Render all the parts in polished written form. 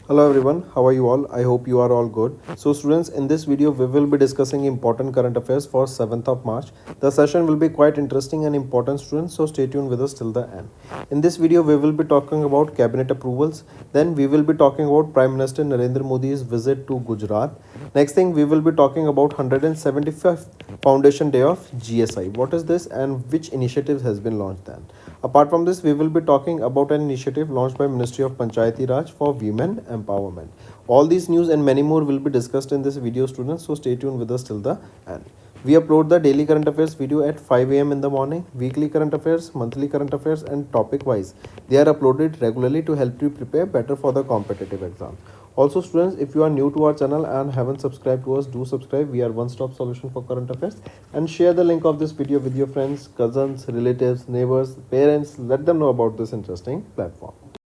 Hello everyone, how are you all? I hope you are all good. So students, in this video we will be discussing important current affairs for 7th of March. The session will be quite interesting and important students, so stay tuned with us till the end. In this video we will be talking about cabinet approvals, then we will be talking about Prime Minister Narendra Modi's visit to Gujarat. Next thing we will be talking about 175th Foundation Day of GSI. What is this and which initiative has been launched then? Apart from this, we will be talking about an initiative launched by Ministry of Panchayati Raj for women empowerment. All these news and many more will be discussed in this video, students, so stay tuned with us till the end. We upload the daily current affairs video at 5 a.m. in the morning, weekly current affairs, monthly current affairs, and topic wise. They are uploaded regularly to help you prepare better for the competitive exam. Also, students, if you are new to our channel and haven't subscribed to us, do subscribe. We are one-stop solution for current affairs, and share the link of this video with your friends, cousins, relatives, neighbors, parents. Let them know about this interesting platform.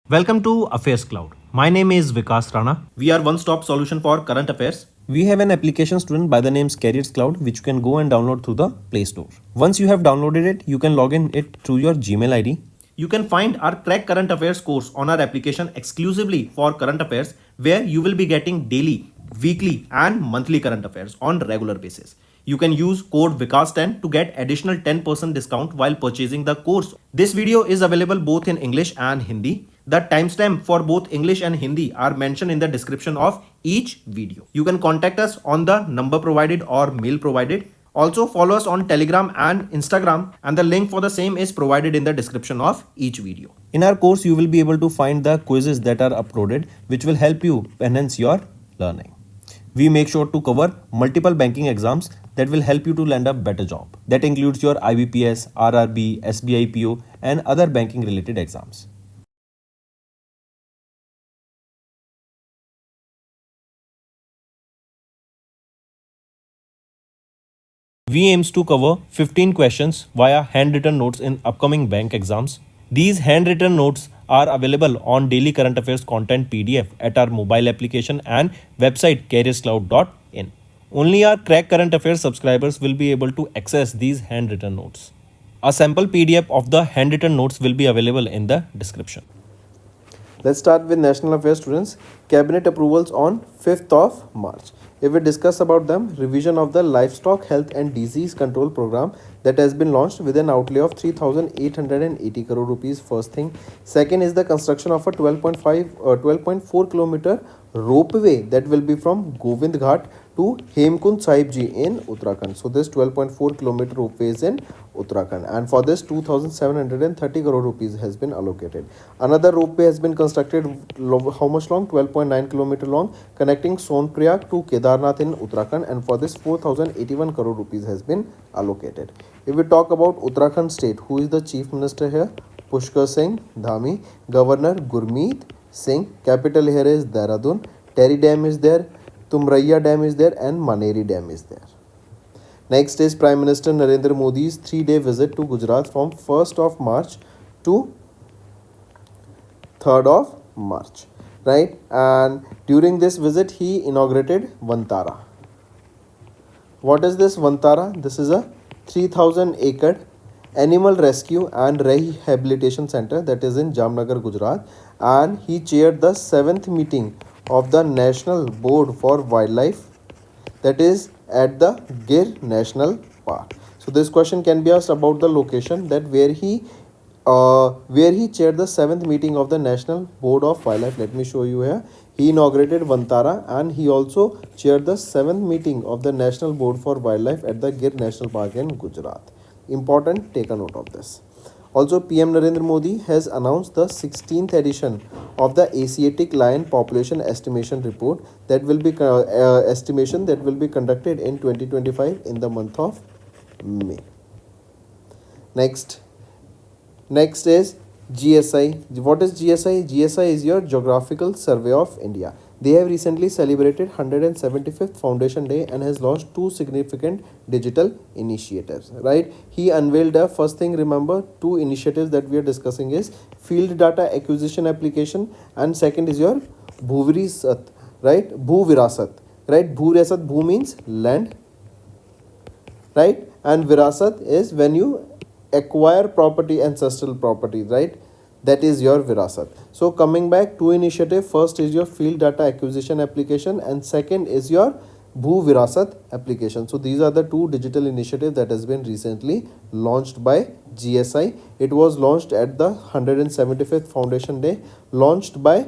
Welcome to Affairs Cloud. My name is Vikas Rana. We are one-stop solution for current affairs. We have an application, student, by the name Careers Cloud, which you can go and download through the Play Store. Once you have downloaded it, you can log in it through your Gmail ID. You can find our Crack Current Affairs course on our application exclusively for current affairs, where you will be getting daily, weekly and monthly current affairs on regular basis. You can use code VIKAS10 to get additional 10% discount while purchasing the course. This video is available both in English and Hindi. The timestamp for both English and Hindi are mentioned in the description of each video. You can contact us on the number provided or mail provided. Also follow us on Telegram and Instagram, and the link for the same is provided in the description of each video. In our course, you will be able to find the quizzes that are uploaded, which will help you enhance your learning. We make sure to cover multiple banking exams that will help you to land a better job. That includes your IBPS, RRB, SBI PO, and other banking related exams. We aims to cover 15 questions via handwritten notes in upcoming bank exams. These handwritten notes are available on daily current affairs content PDF at our mobile application and website careerscloud.in. Only our Crack Current Affairs subscribers will be able to access these handwritten notes. A sample PDF of the handwritten notes will be available in the description. Let's start with national affairs, students. Cabinet approvals on 5th of March. If we discuss about them, revision of the livestock health and disease control program that has been launched with an outlay of 3,880 crore rupees. First thing. Second is the construction of a 12.4 kilometer ropeway that will be from Govind Ghat to Hemkund Sahib Ji in Uttarakhand. So this 12.4 kilometer ropeway is in Uttarakhand, and for this 2,730 crore rupees has been allocated. Another ropeway has been constructed, how much long? 12.9 kilometer long, connecting Sonprayag to Kedarnath in Uttarakhand, and for this 4,081 crore rupees has been allocated. If we talk about Uttarakhand state, who is the chief minister here? Pushkar Singh Dhami. Governor Gurmeet Singh. Capital here is Dehradun. Terry Dam is there, Tumraiya Dam is there, and Maneri Dam is there. Next is Prime Minister Narendra Modi's 3-day visit to Gujarat from 1st of March to 3rd of March, right? And during this visit, he inaugurated Vantara. What is this Vantara? This is a 3,000-acre animal rescue and rehabilitation center that is in Jamnagar, Gujarat, and he chaired the 7th meeting of the National Board for Wildlife, that is at the Gir National Park. So this question can be asked about the location, that where he chaired the 7th meeting of the National Board of Wildlife. Let me show you here. He inaugurated Vantara, and he also chaired the 7th meeting of the National Board for Wildlife at the Gir National Park in Gujarat. Important, take a note of this. Also, PM Narendra Modi has announced the 16th edition of the Asiatic Lion Population Estimation Report that will be conducted in 2025 in the month of May. Next is GSI. What is GSI? GSI is your Geographical Survey of India. They have recently celebrated 175th Foundation Day and has launched 2 significant digital initiatives, right? He unveiled the first thing, remember, 2 initiatives that we are discussing is field data acquisition application, and second is your Bhuvirasat, right? Bhuvirasat, right? Bhuvirasat, Bhu means land, right? And Virasat is when you acquire property, ancestral property, right? that is your Virasat. So coming back to initiative, first is your field data acquisition application and second is your Bhu Virasat application. So these are the two digital initiatives that has been recently launched by GSI. It was launched at the 175th Foundation Day, launched by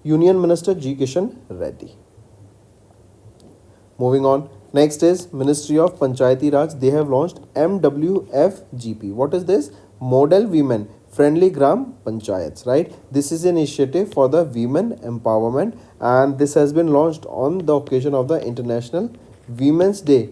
Union Minister G. Kishan Reddy. Moving on, next is Ministry of Panchayati Raj. They have launched MWFGP. What is this? Model Women Friendly Gram Panchayats, right? This is an initiative for the women empowerment and this has been launched on the occasion of the International Women's Day,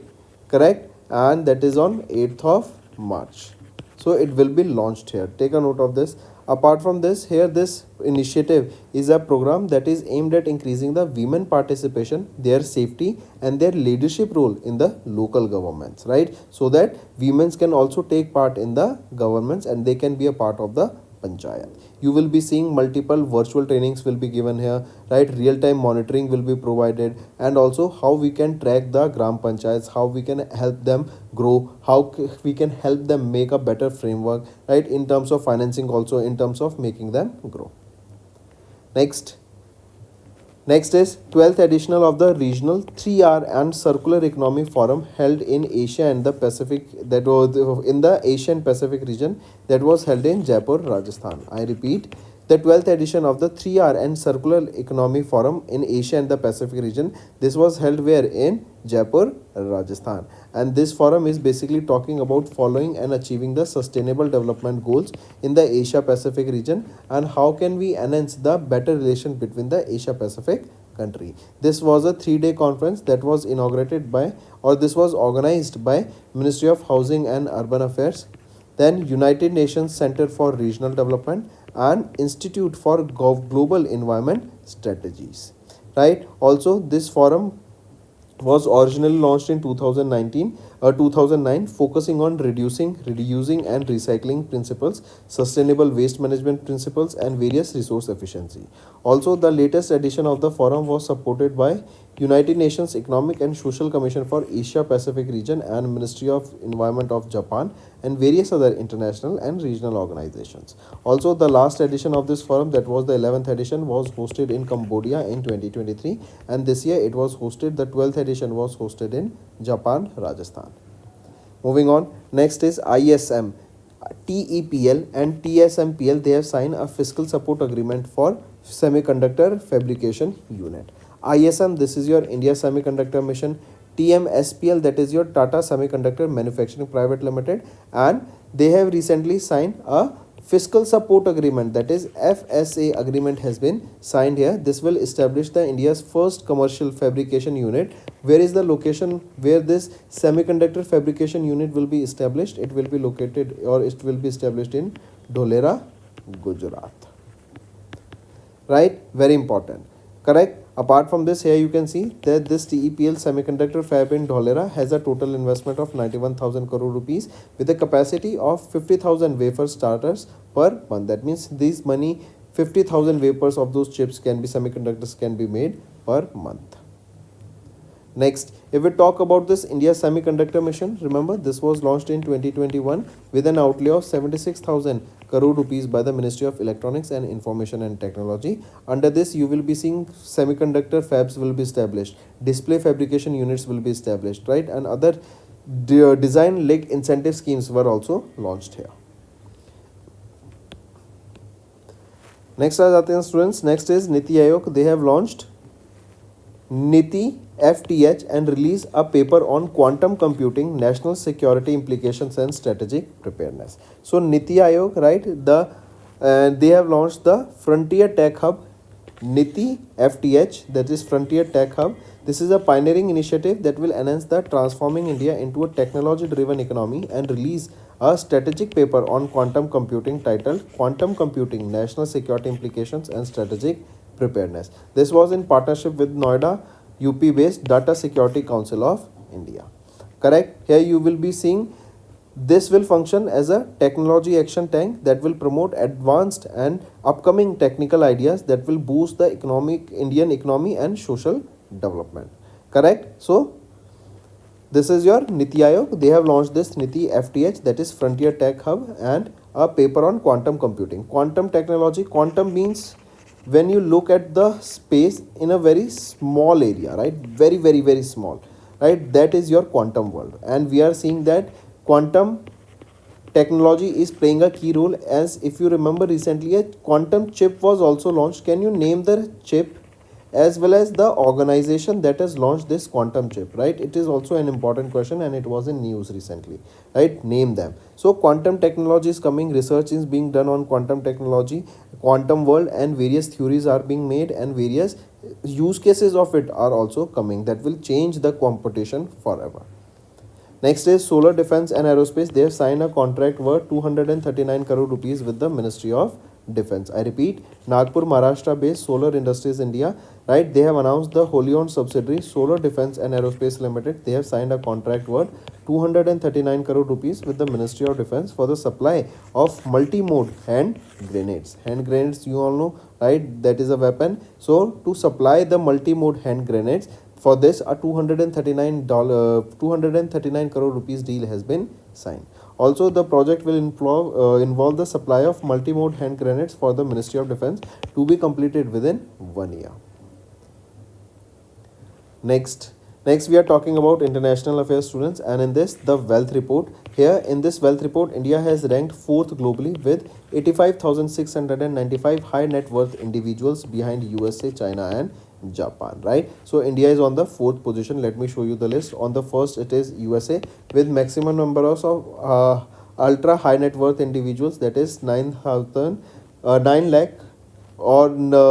correct? And that is on 8th of March. So it will be launched here. Take a note of this. Apart from this, here this initiative is a program that is aimed at increasing the women participation, their safety and their leadership role in the local governments, right? So that women can also take part in the governments and they can be a part of the panchayat. You will be seeing multiple virtual trainings will be given here, right? Real time monitoring will be provided and also how we can track the gram panchayats, how we can help them grow, how we can help them make a better framework, right? In terms of financing, also in terms of making them grow. Next is 12th edition of the regional 3R and circular economy forum held in Asia and the Pacific, that was in the Asian Pacific region, that was held in Jaipur, Rajasthan. I repeat, the 12th edition of the 3R and circular economy forum in Asia and the Pacific region, this was held where? In Jaipur, Rajasthan. And this forum is basically talking about following and achieving the sustainable development goals in the Asia Pacific region and how can we enhance the better relation between the Asia Pacific country. This was a 3-day conference that was inaugurated by, or this was organized by, Ministry of Housing and Urban Affairs, then United Nations Center for Regional Development and Institute for Global Environment Strategies, right? Also this forum was originally launched in 2009, focusing on reducing, reusing and recycling principles, sustainable waste management principles and various resource efficiency. Also the latest edition of the forum was supported by United Nations Economic and Social Commission for Asia Pacific region and Ministry of Environment of Japan and various other international and regional organizations. Also the last edition of this forum, that was the 11th edition, was hosted in Cambodia in 2023 and this year it was hosted, the 12th edition was hosted in Japan, Rajasthan. Moving on, next is ISM, TEPL and TSMPL. They have signed a fiscal support agreement for semiconductor fabrication unit. ISM, this is your India Semiconductor Mission. TMSPL, that is your Tata Semiconductor Manufacturing Private Limited, and they have recently signed a fiscal support agreement, that is FSA agreement has been signed here. This will establish the India's first commercial fabrication unit. Where is the location where this semiconductor fabrication unit will be established? It will be located, or it will be established in Dholera, Gujarat, right? Very important, correct? Apart from this, here you can see that this TEPL semiconductor fab in Dholera has a total investment of 91,000 crore rupees with a capacity of 50,000 wafer starters per month. That means this money, 50,000 wafers of those chips can be, semiconductors can be made per month. Next, if we talk about this India Semiconductor Mission, remember this was launched in 2021 with an outlay of 76,000 crore rupees by the Ministry of Electronics and Information and Technology. Under this, you will be seeing semiconductor fabs will be established, display fabrication units will be established, right? And other design-linked incentive schemes were also launched here. Next are students. Next is Niti Aayog. They have launched Niti FTH and release a paper on quantum computing, national security implications and strategic preparedness. So Niti Aayog, right, they have launched the Frontier Tech Hub, Niti FTH, that is Frontier Tech Hub. This is a pioneering initiative that will enhance the transforming India into a technology-driven economy and release a strategic paper on quantum computing titled Quantum Computing, National Security Implications and Strategic Preparedness. This was in partnership with Noida UP-based Data Security Council of India. Correct? Here you will be seeing this will function as a technology action tank that will promote advanced and upcoming technical ideas that will boost the Indian economy and social development. Correct? So this is your Niti Aayog. They have launched this Niti FTH, that is Frontier Tech Hub, and a paper on quantum computing. Quantum technology, quantum means when you look at the space in a very small area, right? Very small, right? That is your quantum world. And we are seeing that quantum technology is playing a key role, as if you remember recently a quantum chip was also launched. Can you name the chip as well as the organization that has launched this quantum chip, right? It is also an important question and it was in news recently, right? Name them. So quantum technology is coming, research is being done on quantum technology, quantum world, and various theories are being made and various use cases of it are also coming that will change the competition forever. Next is solar defense and aerospace. They have signed a contract worth 239 crore rupees with the Ministry of Defense. I repeat, Nagpur, Maharashtra based Solar Industries India, right? They have announced the wholly owned subsidiary Solar Defense and Aerospace Limited. They have signed a contract worth 239 crore rupees with the Ministry of Defense for the supply of multi-mode hand grenades. Hand grenades, you all know, right? That is a weapon. So to supply the multi-mode hand grenades, for this, a $239 crore rupees deal has been signed. Also, the project will involve the supply of multi-mode hand grenades for the Ministry of Defense to be completed within 1 year. Next we are talking about international affairs students, and in this the wealth report. Here in this wealth report, India has ranked 4th globally with 85,695 high net worth individuals behind USA, China and Japan, right? So India is on the 4th position. Let me show you the list. On the first it is USA with maximum number of ultra high net worth individuals, that is 9 lakh or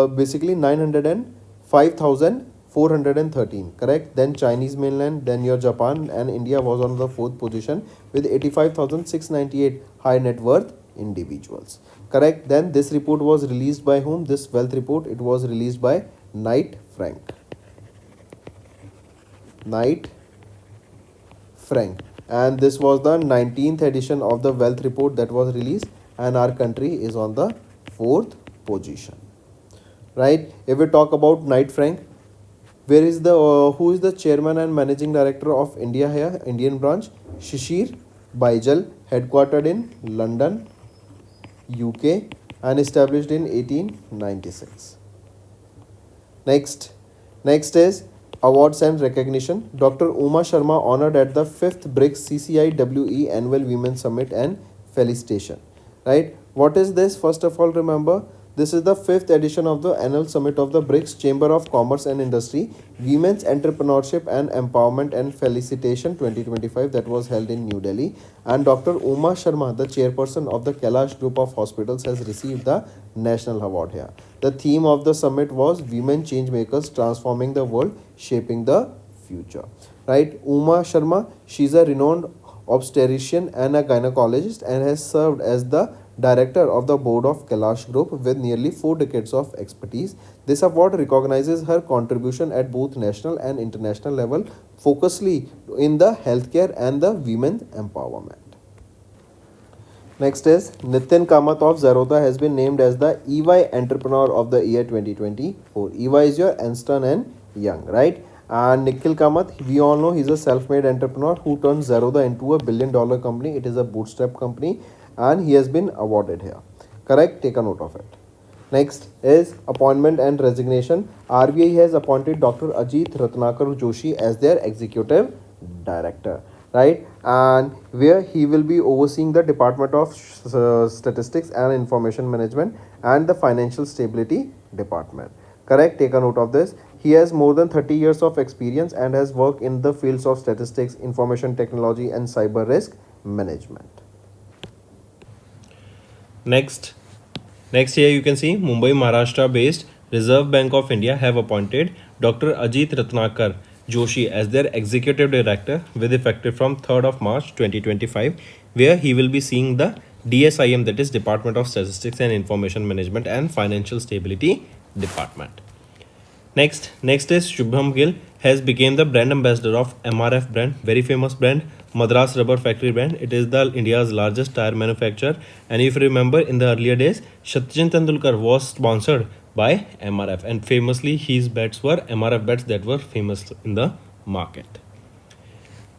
basically 905,413, correct? Then Chinese mainland, then your Japan, and India was on the 4th position with 85,698 high net worth individuals, correct? Then this report was released by whom? This wealth report, it was released by Knight Frank, and this was the 19th edition of the wealth report that was released, and our country is on the 4th position, right? If we talk about Knight Frank, where is the who is the chairman and managing director of India here, Indian branch? Shishir Baijal, headquartered in London, UK, and established in 1896. Next is awards and recognition. Dr. Uma Sharma honored at the 5th BRICS CCIWE Annual Women's Summit and felicitation, right? What is this? First of all, remember, this is the 5th edition of the annual summit of the BRICS Chamber of Commerce and Industry, Women's Entrepreneurship and Empowerment and Felicitation 2025 that was held in New Delhi. And Dr. Uma Sharma, the chairperson of the Kailash Group of Hospitals, has received the national award here. The theme of the summit was Women Changemakers Transforming the World, Shaping the Future, right? Uma Sharma, she's a renowned obstetrician and a gynecologist and has served as the director of the board of Kailash Group with nearly 4 decades of expertise. This award recognizes her contribution at both national and international level, focusly in the healthcare and the women empowerment. Next is Nitin Kamath of Zerodha has been named as the EY Entrepreneur of the Year 2024. EY is your Ernst and Young, right? And Nikhil Kamath, we all know he's a self-made entrepreneur who turned Zerodha into a billion-dollar company. It is a bootstrap company and he has been awarded here, correct? Take a note of it. Next is appointment and resignation. RBI has appointed Dr. Ajit Ratnakar Joshi as their executive director, right? And where he will be overseeing the Department of Statistics and Information Management and the Financial Stability Department, correct? Take a note of this. He has more than 30 years of experience and has worked in the fields of statistics, information technology and cyber risk management. Next here you can see Mumbai, Maharashtra based Reserve Bank of India have appointed Dr. Ajit Ratnakar Joshi as their executive director with effective from 3rd of March 2025, where he will be seeing the DSIM, that is Department of Statistics and Information Management and Financial Stability Department. Next is Shubham Gill has become the brand ambassador of MRF brand, very famous brand, Madras Rubber Factory brand. It is the India's largest tire manufacturer, and if you remember in the earlier days, Sachin Tendulkar was sponsored by MRF, and famously his bets were MRF bets that were famous in the market.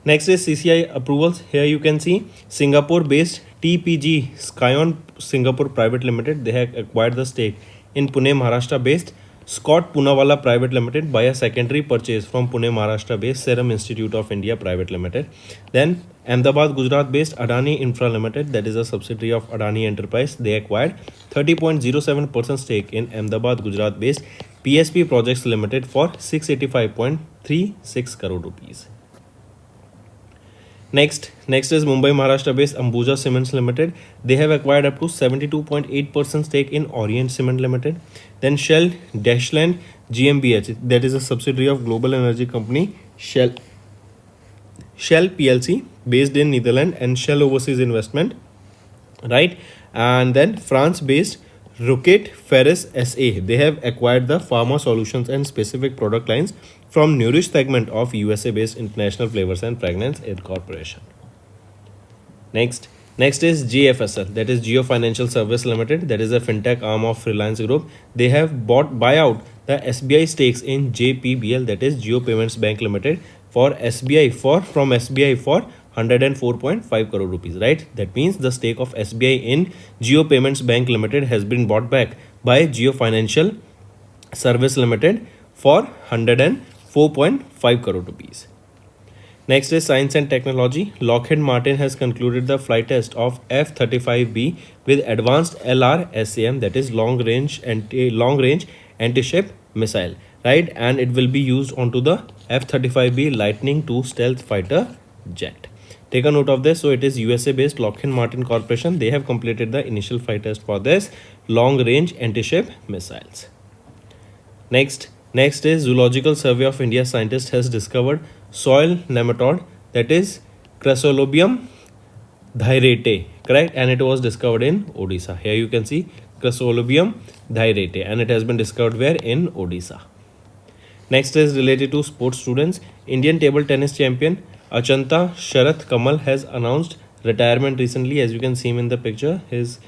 Next is CCI approvals. Here you can see Singapore based TPG Skyon Singapore Private Limited, they have acquired the stake in Pune, Maharashtra based Scott Poonawalla Private Limited by a secondary purchase from Pune, Maharashtra based Serum Institute of India Private Limited. Then Ahmedabad, Gujarat based Adani Infra Limited, that is a subsidiary of Adani Enterprise, they acquired 30.07% stake in Ahmedabad, Gujarat based PSP Projects Limited for 685.36 crore rupees. Next is Mumbai, Maharashtra based Ambuja Cements Limited. They have acquired up to 72.8% stake in Orient Cement Limited. Then Shell Dashland GmbH, that is a subsidiary of global energy company Shell PLC based in Netherlands, and Shell Overseas Investment, right? And then France based Rocket Ferris SA, they have acquired the pharma solutions and specific product lines from Nourish segment of USA based International Flavors and Fragrance Aid Corporation. Next is GFSL, that is Geo Financial Service Limited, that is a fintech arm of Reliance Group. They have buyout the SBI stakes in JPBL, that is Geo Payments Bank Limited, from SBI for 104.5 crore rupees, right? That means the stake of SBI in Geo Payments Bank Limited has been bought back by Geo Financial Service Limited for 104.5 crore rupees. Next is science and technology. Lockheed Martin has concluded the flight test of F-35B with advanced LRSAM, that is long range anti-ship missile, right? And it will be used onto the F-35B Lightning II stealth fighter jet. Take a note of this. So it is USA based Lockheed Martin Corporation. They have completed the initial flight test for this long range anti-ship missiles. Next is Zoological Survey of India scientist has discovered soil nematode, that is Chrysolobium dhyrate, correct? And it was discovered in Odisha. Here you can see Chrysolobium dhyrate, and it has been discovered where? In Odisha. Next is related to sports students. Indian table tennis champion Achanta Sharath Kamal has announced retirement recently. As you can see him in the picture, his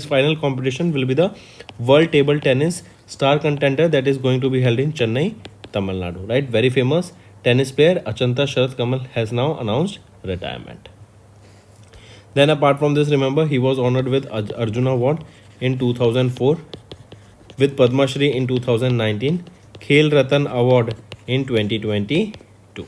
final competition will be the World Table Tennis Star Contender, that is going to be held in Chennai, Tamil Nadu, right? Very famous tennis player Achanta Sharath Kamal has now announced retirement. Then apart from this, remember, he was honored with Arjuna Award in 2004, with Padma Shri in 2019, Khel Ratan Award in 2022.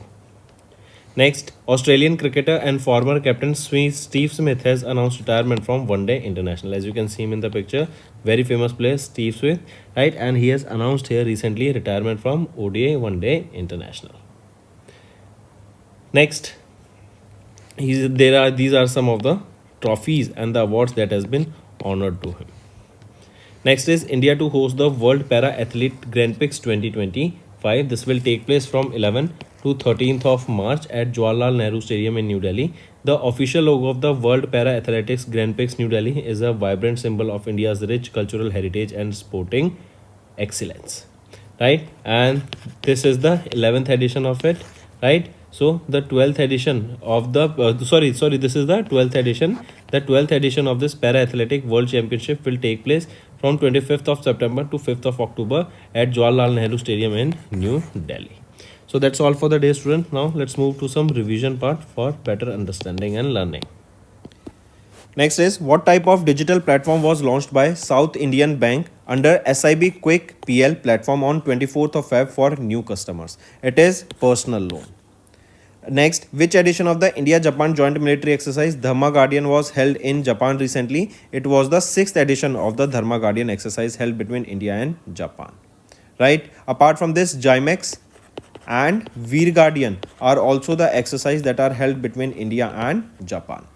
Next, Australian cricketer and former captain Steve Smith has announced retirement from One Day International. As you can see him in the picture, very famous player Steve Smith, right? And he has announced here recently retirement from ODI One Day International. Next, these are some of the trophies and the awards that has been honored to him. Next is India to host the World Para Athlete Grand Prix 2025. This will take place from 11th to 13th of March at Jawaharlal Nehru Stadium in New Delhi. The official logo of the World Para Athletics Grand Prix New Delhi is a vibrant symbol of India's rich cultural heritage and sporting excellence, right? And this is the 11th edition of it, right? So the 12th edition of the this is the 12th edition. The 12th edition of this Para Athletic World Championship will take place from 25th of September to 5th of October at Jawaharlal Nehru Stadium in New Delhi. So that's all for the day, students. Now let's move to some revision part for better understanding and learning. Next is, what type of digital platform was launched by South Indian Bank under SIB Quick PL platform on 24th of Feb for new customers? It is personal loan. Next, which edition of the India-Japan Joint Military Exercise Dharma Guardian was held in Japan recently? It was the 6th edition of the Dharma Guardian exercise held between India and Japan. Right? Apart from this, JIMEX and Veer Guardian are also the exercise that are held between India and Japan.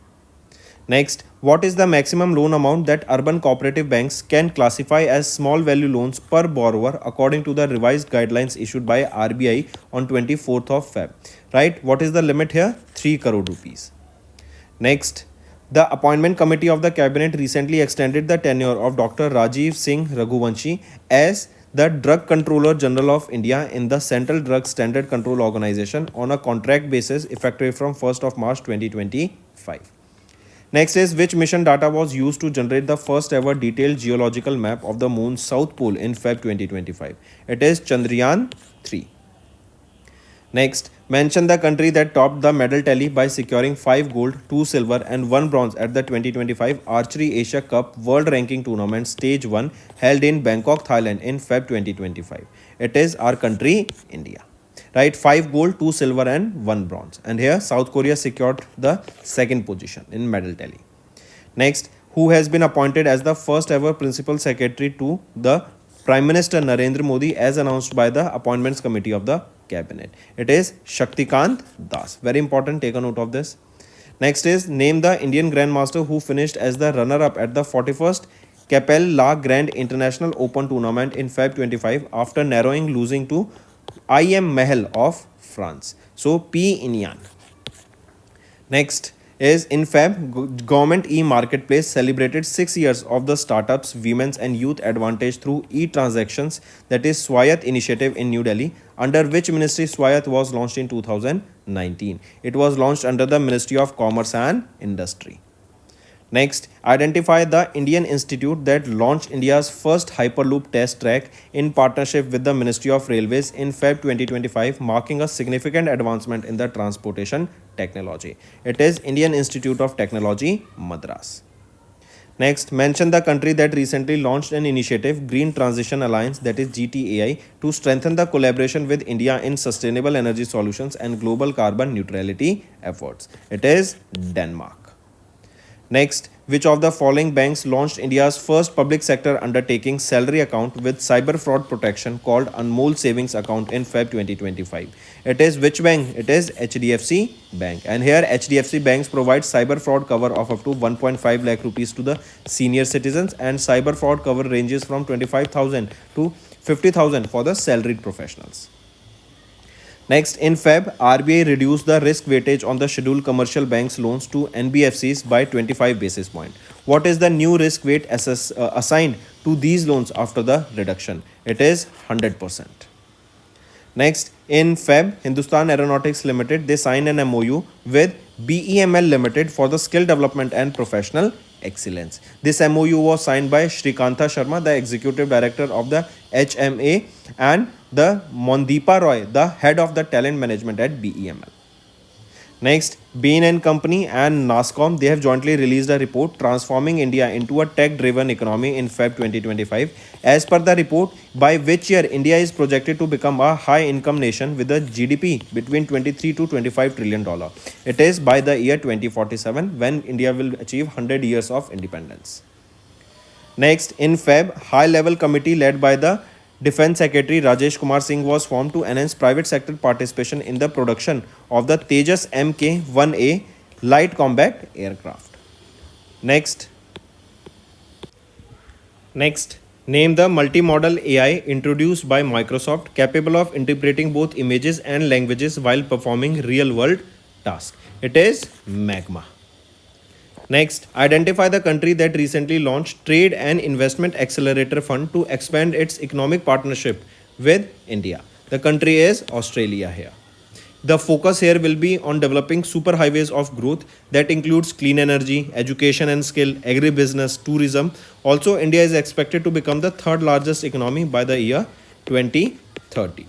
Next, what is the maximum loan amount that urban cooperative banks can classify as small value loans per borrower according to the revised guidelines issued by RBI on 24th of Feb? Right? What is the limit here? 3 crore rupees. Next, the appointment committee of the cabinet recently extended the tenure of Dr. Rajiv Singh Raghuvanshi as the Drug Controller General of India in the Central Drug Standard Control Organization on a contract basis effective from 1st of March 2025. Next is, which mission data was used to generate the first ever detailed geological map of the moon's south pole in Feb 2025? It is Chandrayaan 3. Next, Mention the country that topped the medal tally by securing 5 gold, 2 silver, and 1 bronze at the 2025 Archery Asia Cup World Ranking Tournament Stage 1 held in Bangkok, Thailand in Feb 2025. It is our country, India. Right, 5 gold, 2 silver, and 1 bronze. And here, South Korea secured the second position in medal tally. Next, who has been appointed as the first ever principal secretary to the Prime Minister Narendra Modi as announced by the Appointments Committee of the Cabinet. It is Shaktikant Das. Very important, take a note of this. Next is name the Indian Grandmaster who finished as the runner-up at the 41st Capel La Grande International Open Tournament in Feb 25 after narrowing losing to IM Mahel of France. So P. Inyan. Next is in Feb, Government e-Marketplace celebrated 6 years of the startups, women's and youth advantage through e-transactions, that is Swayat initiative in New Delhi, under which ministry Swayat was launched in 2019. It was launched under the Ministry of Commerce and Industry. Next, identify the Indian institute that launched India's first Hyperloop test track in partnership with the Ministry of Railways in Feb 2025, marking a significant advancement in the transportation technology. It is Indian Institute of Technology, Madras. Next, mention the country that recently launched an initiative, Green Transition Alliance, that is GTAI, to strengthen the collaboration with India in sustainable energy solutions and global carbon neutrality efforts. It is Denmark. Next, which of the following banks launched India's first public sector undertaking salary account with cyber fraud protection called Anmol Savings Account in Feb 2025? It is which bank? It is HDFC Bank. And here HDFC banks provide cyber fraud cover of up to 1.5 lakh rupees to the senior citizens, and cyber fraud cover ranges from 25,000 to 50,000 for the salaried professionals. Next, in Feb, RBI reduced the risk weightage on the scheduled commercial banks loans to NBFCs by 25 basis points. What is the new risk weight assigned to these loans after the reduction? It is 100%. Next, in Feb, Hindustan Aeronautics Limited, they signed an MOU with BEML Limited for the skill development and professional excellence. This MOU was signed by Shrikanta Sharma, the executive director of the HMA, and the Mondeepa Roy, the head of the talent management at BEML. Next, Bain & Company and NASSCOM, they have jointly released a report transforming India into a tech-driven economy in Feb 2025. As per the report, by which year India is projected to become a high-income nation with a GDP between 23 to 25 trillion dollar. It is by the year 2047 when India will achieve 100 years of independence. Next, in Feb, high-level committee led by the Defense Secretary Rajesh Kumar Singh was formed to enhance private sector participation in the production of the Tejas Mk-1A light combat aircraft. Next, name the multimodal AI introduced by Microsoft capable of interpreting both images and languages while performing real-world tasks. It is Magma. Next, identify the country that recently launched Trade and Investment Accelerator Fund to expand its economic partnership with India. The country is Australia here. The focus here will be on developing superhighways of growth that includes clean energy, education and skill, agribusiness, tourism. Also, India is expected to become the third largest economy by the year 2030.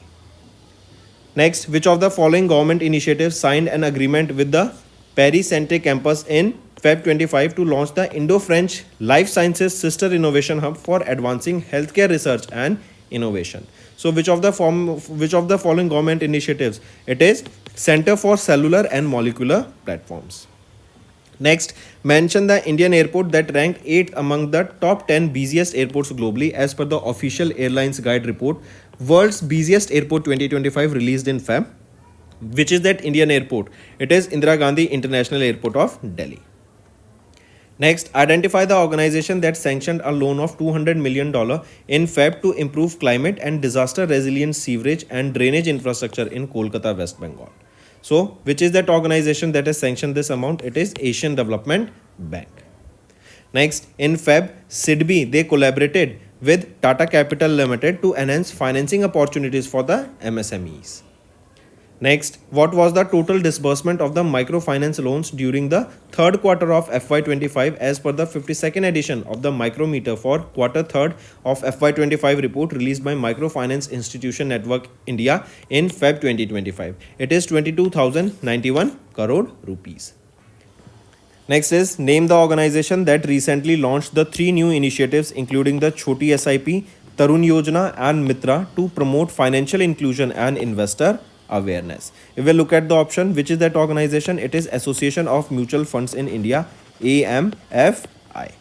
Next, which of the following government initiatives signed an agreement with the Paris Centre campus in Feb 25 to launch the Indo-French Life Sciences Sister Innovation Hub for advancing healthcare research and innovation? So, which of the following government initiatives? It is Center for Cellular and Molecular Platforms. Next, mention the Indian airport that ranked 8th among the top 10 busiest airports globally as per the official Airlines Guide report, World's Busiest Airport 2025 released in Feb. Which is that Indian airport? It is Indira Gandhi International Airport of Delhi. Next, identify the organization that sanctioned a loan of $200 million in Feb to improve climate and disaster resilient sewerage and drainage infrastructure in Kolkata, West Bengal. So, which is that organization that has sanctioned this amount? It is Asian Development Bank. Next, in Feb, SIDBI, they collaborated with Tata Capital Limited to enhance financing opportunities for the MSMEs. Next, what was the total disbursement of the microfinance loans during the third quarter of FY25 as per the 52nd edition of the Micrometer for quarter third of FY25 report released by Microfinance Institution Network India in Feb 2025? It is 22,091 crore rupees. Next is name the organization that recently launched the 3 new initiatives including the Choti SIP, Tarun Yojana and Mitra to promote financial inclusion and investor awareness. If we look at the option, which is that organization? It is Association of Mutual Funds in India, AMFI.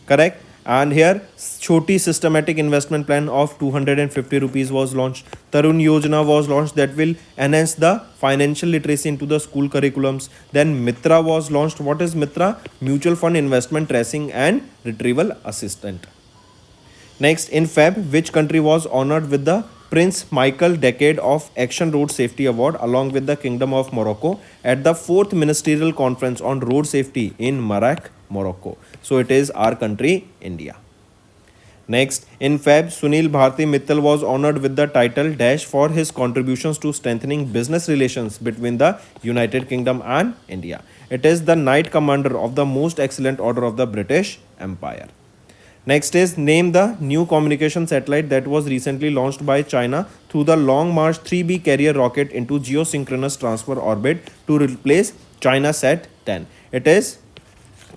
Correct. And here Choti systematic investment plan of 250 rupees was launched. Tarun Yojana was launched that will enhance the financial literacy into the school curriculums. Then Mitra was launched. What is Mitra? Mutual fund investment tracing and retrieval assistant. Next, in Feb, which country was honored with the Prince Michael Decade of Action Road Safety Award along with the Kingdom of Morocco at the 4th Ministerial Conference on Road Safety in Marrakech, Morocco? So it is our country, India. Next, in Feb, Sunil Bharti Mittal was honored with the title Dash for his contributions to strengthening business relations between the United Kingdom and India. It is the Knight Commander of the Most Excellent Order of the British Empire. Next is name the new communication satellite that was recently launched by China through the Long March 3B carrier rocket into geosynchronous transfer orbit to replace China Sat 10. It is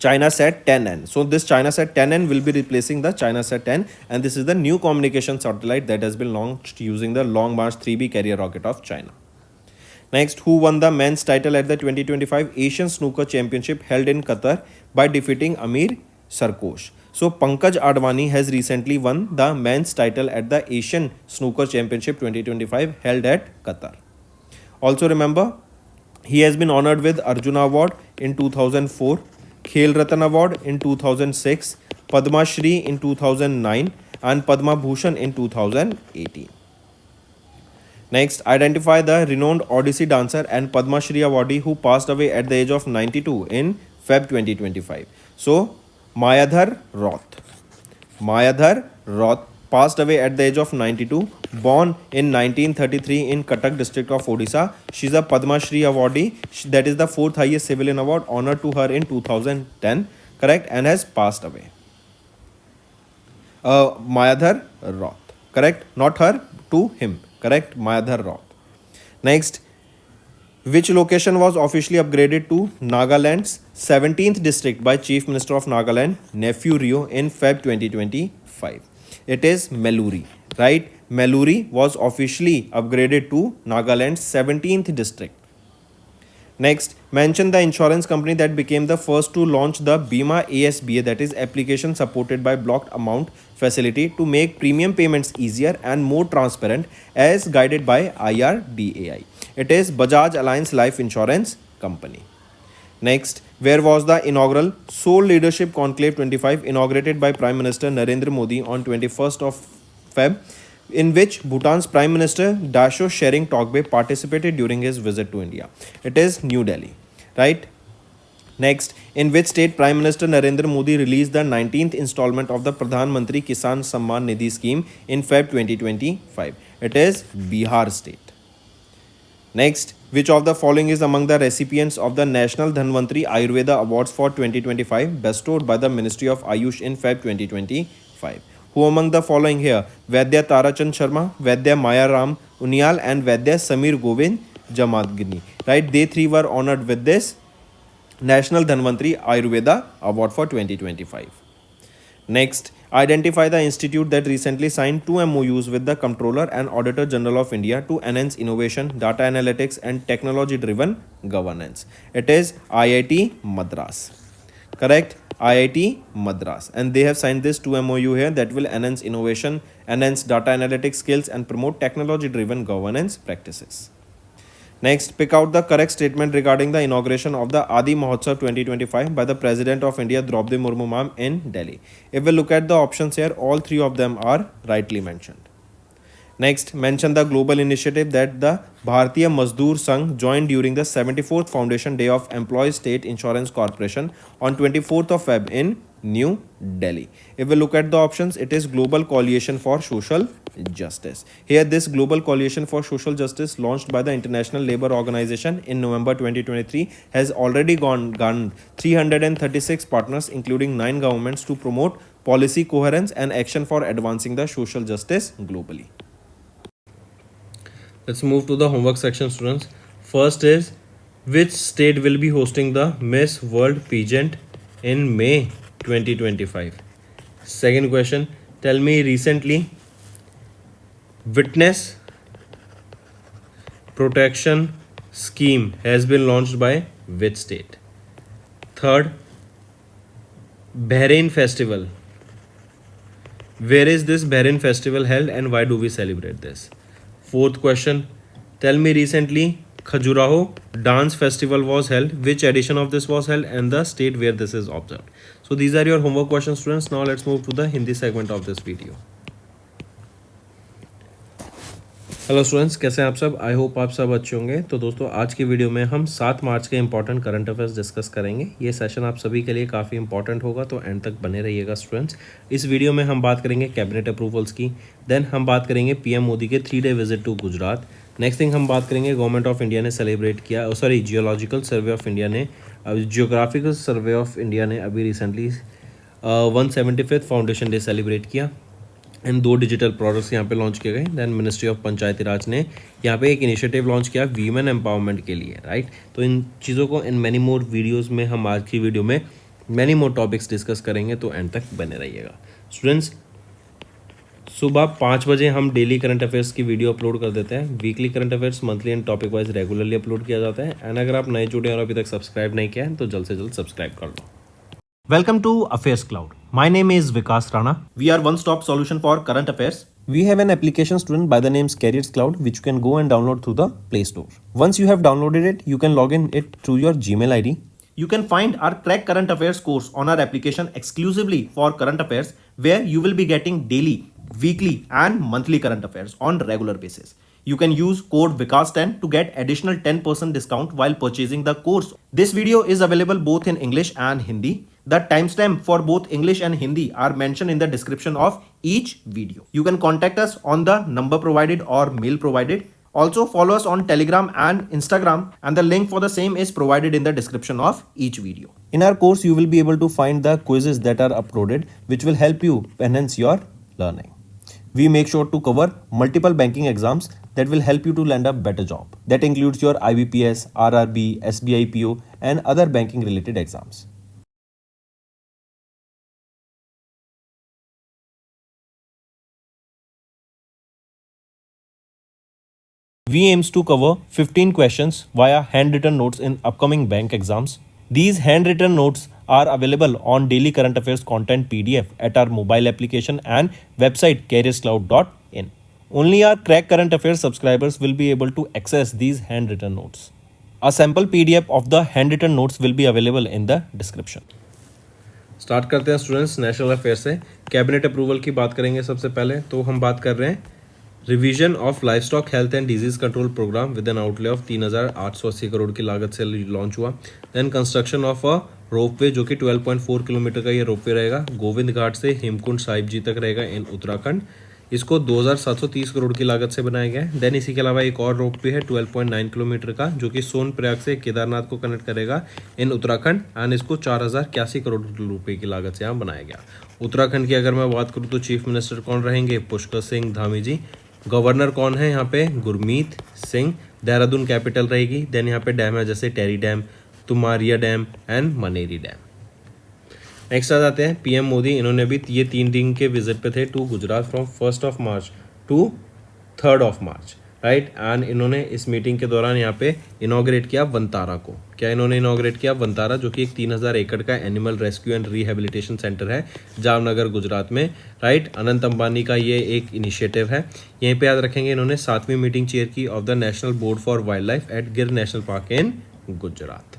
China Sat 10N. So this China Sat 10N will be replacing the China Sat 10, and this is the new communication satellite that has been launched using the Long March 3B carrier rocket of China. Next, who won the men's title at the 2025 Asian Snooker Championship held in Qatar by defeating Amir Sarkosh? So Pankaj Advani has recently won the men's title at the Asian Snooker Championship 2025 held at Qatar. Also remember, he has been honored with Arjuna Award in 2004, Khel Ratan Award in 2006, Padma Shri in 2009 and Padma Bhushan in 2018. Next, identify the renowned Odissi dancer and Padma Shri awardee who passed away at the age of 92 in Feb 2025. So, Mayadhar Roth. Mayadhar Roth passed away at the age of 92, born in 1933 in Cuttack district of Odisha. She is a Padma Shri awardee, that is the 4th highest civilian award honored to her in 2010, correct, and has passed away. Mayadhar Roth, correct, not her, to him, correct, Mayadhar Roth. Next, which location was officially upgraded to Nagaland's 17th district by Chief Minister of Nagaland, Nephew Rio, in Feb 2025? It is Meluri, right? Meluri was officially upgraded to Nagaland's 17th district. Next, mention the insurance company that became the first to launch the Bima ASBA, that is application supported by blocked amount facility to make premium payments easier and more transparent as guided by IRDAI. It is Bajaj Alliance Life Insurance Company. Next, where was the inaugural Soul Leadership Conclave 25 inaugurated by Prime Minister Narendra Modi on 21st of Feb, in which Bhutan's Prime Minister Dasho Shering Togbe participated during his visit to India? It is New Delhi, right? Next, in which state Prime Minister Narendra Modi released the 19th installment of the Pradhan Mantri Kisan Samman Nidhi scheme in Feb 2025? It is Bihar state. Next, which of the following is among the recipients of the National Dhanvantri Ayurveda Awards for 2025 bestowed by the Ministry of Ayush in Feb 2025? Who among the following here? Vaidya Tarachand Sharma, Vaidya Maya Ram Unial and Vaidya Samir Govind Jamadgini. Right? They three were honored with this National Dhanvantri Ayurveda Award for 2025. Next, identify the institute that recently signed 2 MOUs with the Comptroller and Auditor General of India to enhance innovation, data analytics and technology-driven governance. It is IIT Madras. Correct? IIT Madras. And they have signed this 2 MOU here that will enhance innovation, enhance data analytics skills and promote technology-driven governance practices. Next, pick out the correct statement regarding the inauguration of the Adi Mahotsav 2025 by the President of India Draupadi Murmu ma'am in Delhi. If we look at the options here, all 3 of them are rightly mentioned. Next, mention the global initiative that the Bharatiya Mazdoor Sangh joined during the 74th Foundation Day of Employees State Insurance Corporation on 24th of Feb in New Delhi. If we look at the options, it is Global Coalition for Social justice. Here, this global coalition for social justice, launched by the International Labour Organization in November 2023, has already garnered 336 partners, including 9 governments, to promote policy coherence and action for advancing the social justice globally. Let's move to the homework section, students. First is, which state will be hosting the Miss World pageant in May 2025? Second question, tell me recently witness protection scheme has been launched by which state? Third, Bahrain festival. Where is this Bahrain festival held and why do we celebrate this? Fourth question, tell me recently Khajuraho dance festival was held. Which edition of this was held and the state where this is observed? So these are your homework questions, students. Now let's move to the Hindi segment of this video. Hello students, कैसे हैं आप सब? I hope आप सब अच्छे होंगे। तो दोस्तों, आज की वीडियो में हम 7 मार्च के इंपॉर्टेंट करंट अफेयर्स डिस्कस करेंगे। ये सेशन आप सभी के लिए काफ़ी इंपॉर्टेंट होगा, तो एंड तक बने रहिएगा स्टूडेंट्स। इस वीडियो में हम बात करेंगे कैबिनेट अप्रूवल्स की, देन हम बात करेंगे पीएम मोदी के 3 day visit to Gujarat. Next thing हम बात करेंगे गवर्नमेंट ऑफ इंडिया ने सेलिब्रेट किया, जियोलॉजिकल सर्वे ऑफ इंडिया ने, जियोग्राफिकल सर्वे ऑफ इंडिया ने अभी recently 175th foundation day celebrate किया एंड 2 डिजिटल प्रोडक्ट्स यहाँ पे लॉन्च किए गए। Then ministry of Panchayati Raj ने यहाँ पे एक इनिशिएटिव लॉन्च किया वीमेन एम्पावरमेंट के लिए, राइट। तो इन चीज़ों को इन मैनी मोर वीडियोस में हम आज की वीडियो में मैनी मोर टॉपिक्स डिस्कस करेंगे, तो एंड तक बने रहिएगा स्टूडेंट्स। सुबह 5 बजे हम डेली करंट अफेयर्स की वीडियो अपलोड कर देते हैं। Weekly current affairs monthly and topic wise regularly upload किया जाता है। एंड अगर आप नए जुड़े और अभी तक सब्सक्राइब नहीं किया है तो जल्द से जल्द सब्सक्राइब कर लो। Welcome to Affairs Cloud. My name is Vikas Rana. We are one-stop solution for current affairs. We have an application, student, by the name Careers Cloud, which you can go and download through the Play Store. Once you have downloaded it, you can log in it through your Gmail ID. You can find our Crack Current Affairs course on our application exclusively for current affairs, where you will be getting daily, weekly and monthly current affairs on regular basis. You can use code VIKAS10 to get additional 10% discount while purchasing the course. This video is available both in English and Hindi. The timestamp for both English and Hindi are mentioned in the description of each video. You can contact us on the number provided or mail provided. Also follow us on Telegram and Instagram, and the link for the same is provided in the description of each video. In our course, you will be able to find the quizzes that are uploaded, which will help you enhance your learning. We make sure to cover multiple banking exams that will help you to land a better job. That includes your IBPS, RRB, SBI PO and other banking related exams. We aims to cover 15 questions via handwritten notes in upcoming bank exams. These handwritten notes are available on daily current affairs content PDF at our mobile application and website careerscloud.in. Only our Crack Current Affairs subscribers will be able to access these handwritten notes. A sample PDF of the handwritten notes will be available in the description. Start करते हैं students national affair से। Cabinet approval की बात करेंगे सबसे पहले। तो हम बात कर रहे हैं revision of livestock health and disease control programme with an outlay of 3,880 crore की लागत से लॉन्च हुआ। Then construction of a ropeway, जो कि 12.4 किलोमीटर का ये रोपवे रहेगा, गोविंद घाट से हेमकुंड साहिब जी तक रहेगा इन उत्तराखंड। इसको 2,730 करोड़ की लागत से बनाया गया है। देन इसी के अलावा एक और रोपवे है 12.9 किलोमीटर का, जो कि सोनप्रयाग से केदारनाथ को कनेक्ट करेगा इन उत्तराखंड, एंड इसको 4,081 करोड़ रुपए की लागत से यहाँ बनाया गया। उत्तराखंड की अगर मैं बात करूँ तो चीफ मिनिस्टर कौन रहेंगे? पुष्कर सिंह धामी जी। गवर्नर कौन है यहाँ पे? गुरमीत सिंह। देहरादून कैपिटल रहेगी। देन यहाँ पे डैम है जैसे Tehri dam, Tumariya dam and Maneri dam. Next आ जाते हैं पीएम मोदी। इन्होंने भी ये 3 दिन के विजिट पे थे to Gujarat from 1 March to 3 March, right. And इन्होंने इस मीटिंग के दौरान यहाँ पे इनॉग्रेट किया वंतारा को। क्या इन्होंने इनॉग्रेट किया? वंतारा, जो कि एक 3,000 एकड़ का animal rescue and rehabilitation centre है जामनगर गुजरात में, राइट। अनंत अंबानी का ये एक इनिशिएटिव है। यहीं पे याद रखेंगे इन्होंने 7वीं मीटिंग चेयर की of the national board for wildlife at Gir national park in Gujarat,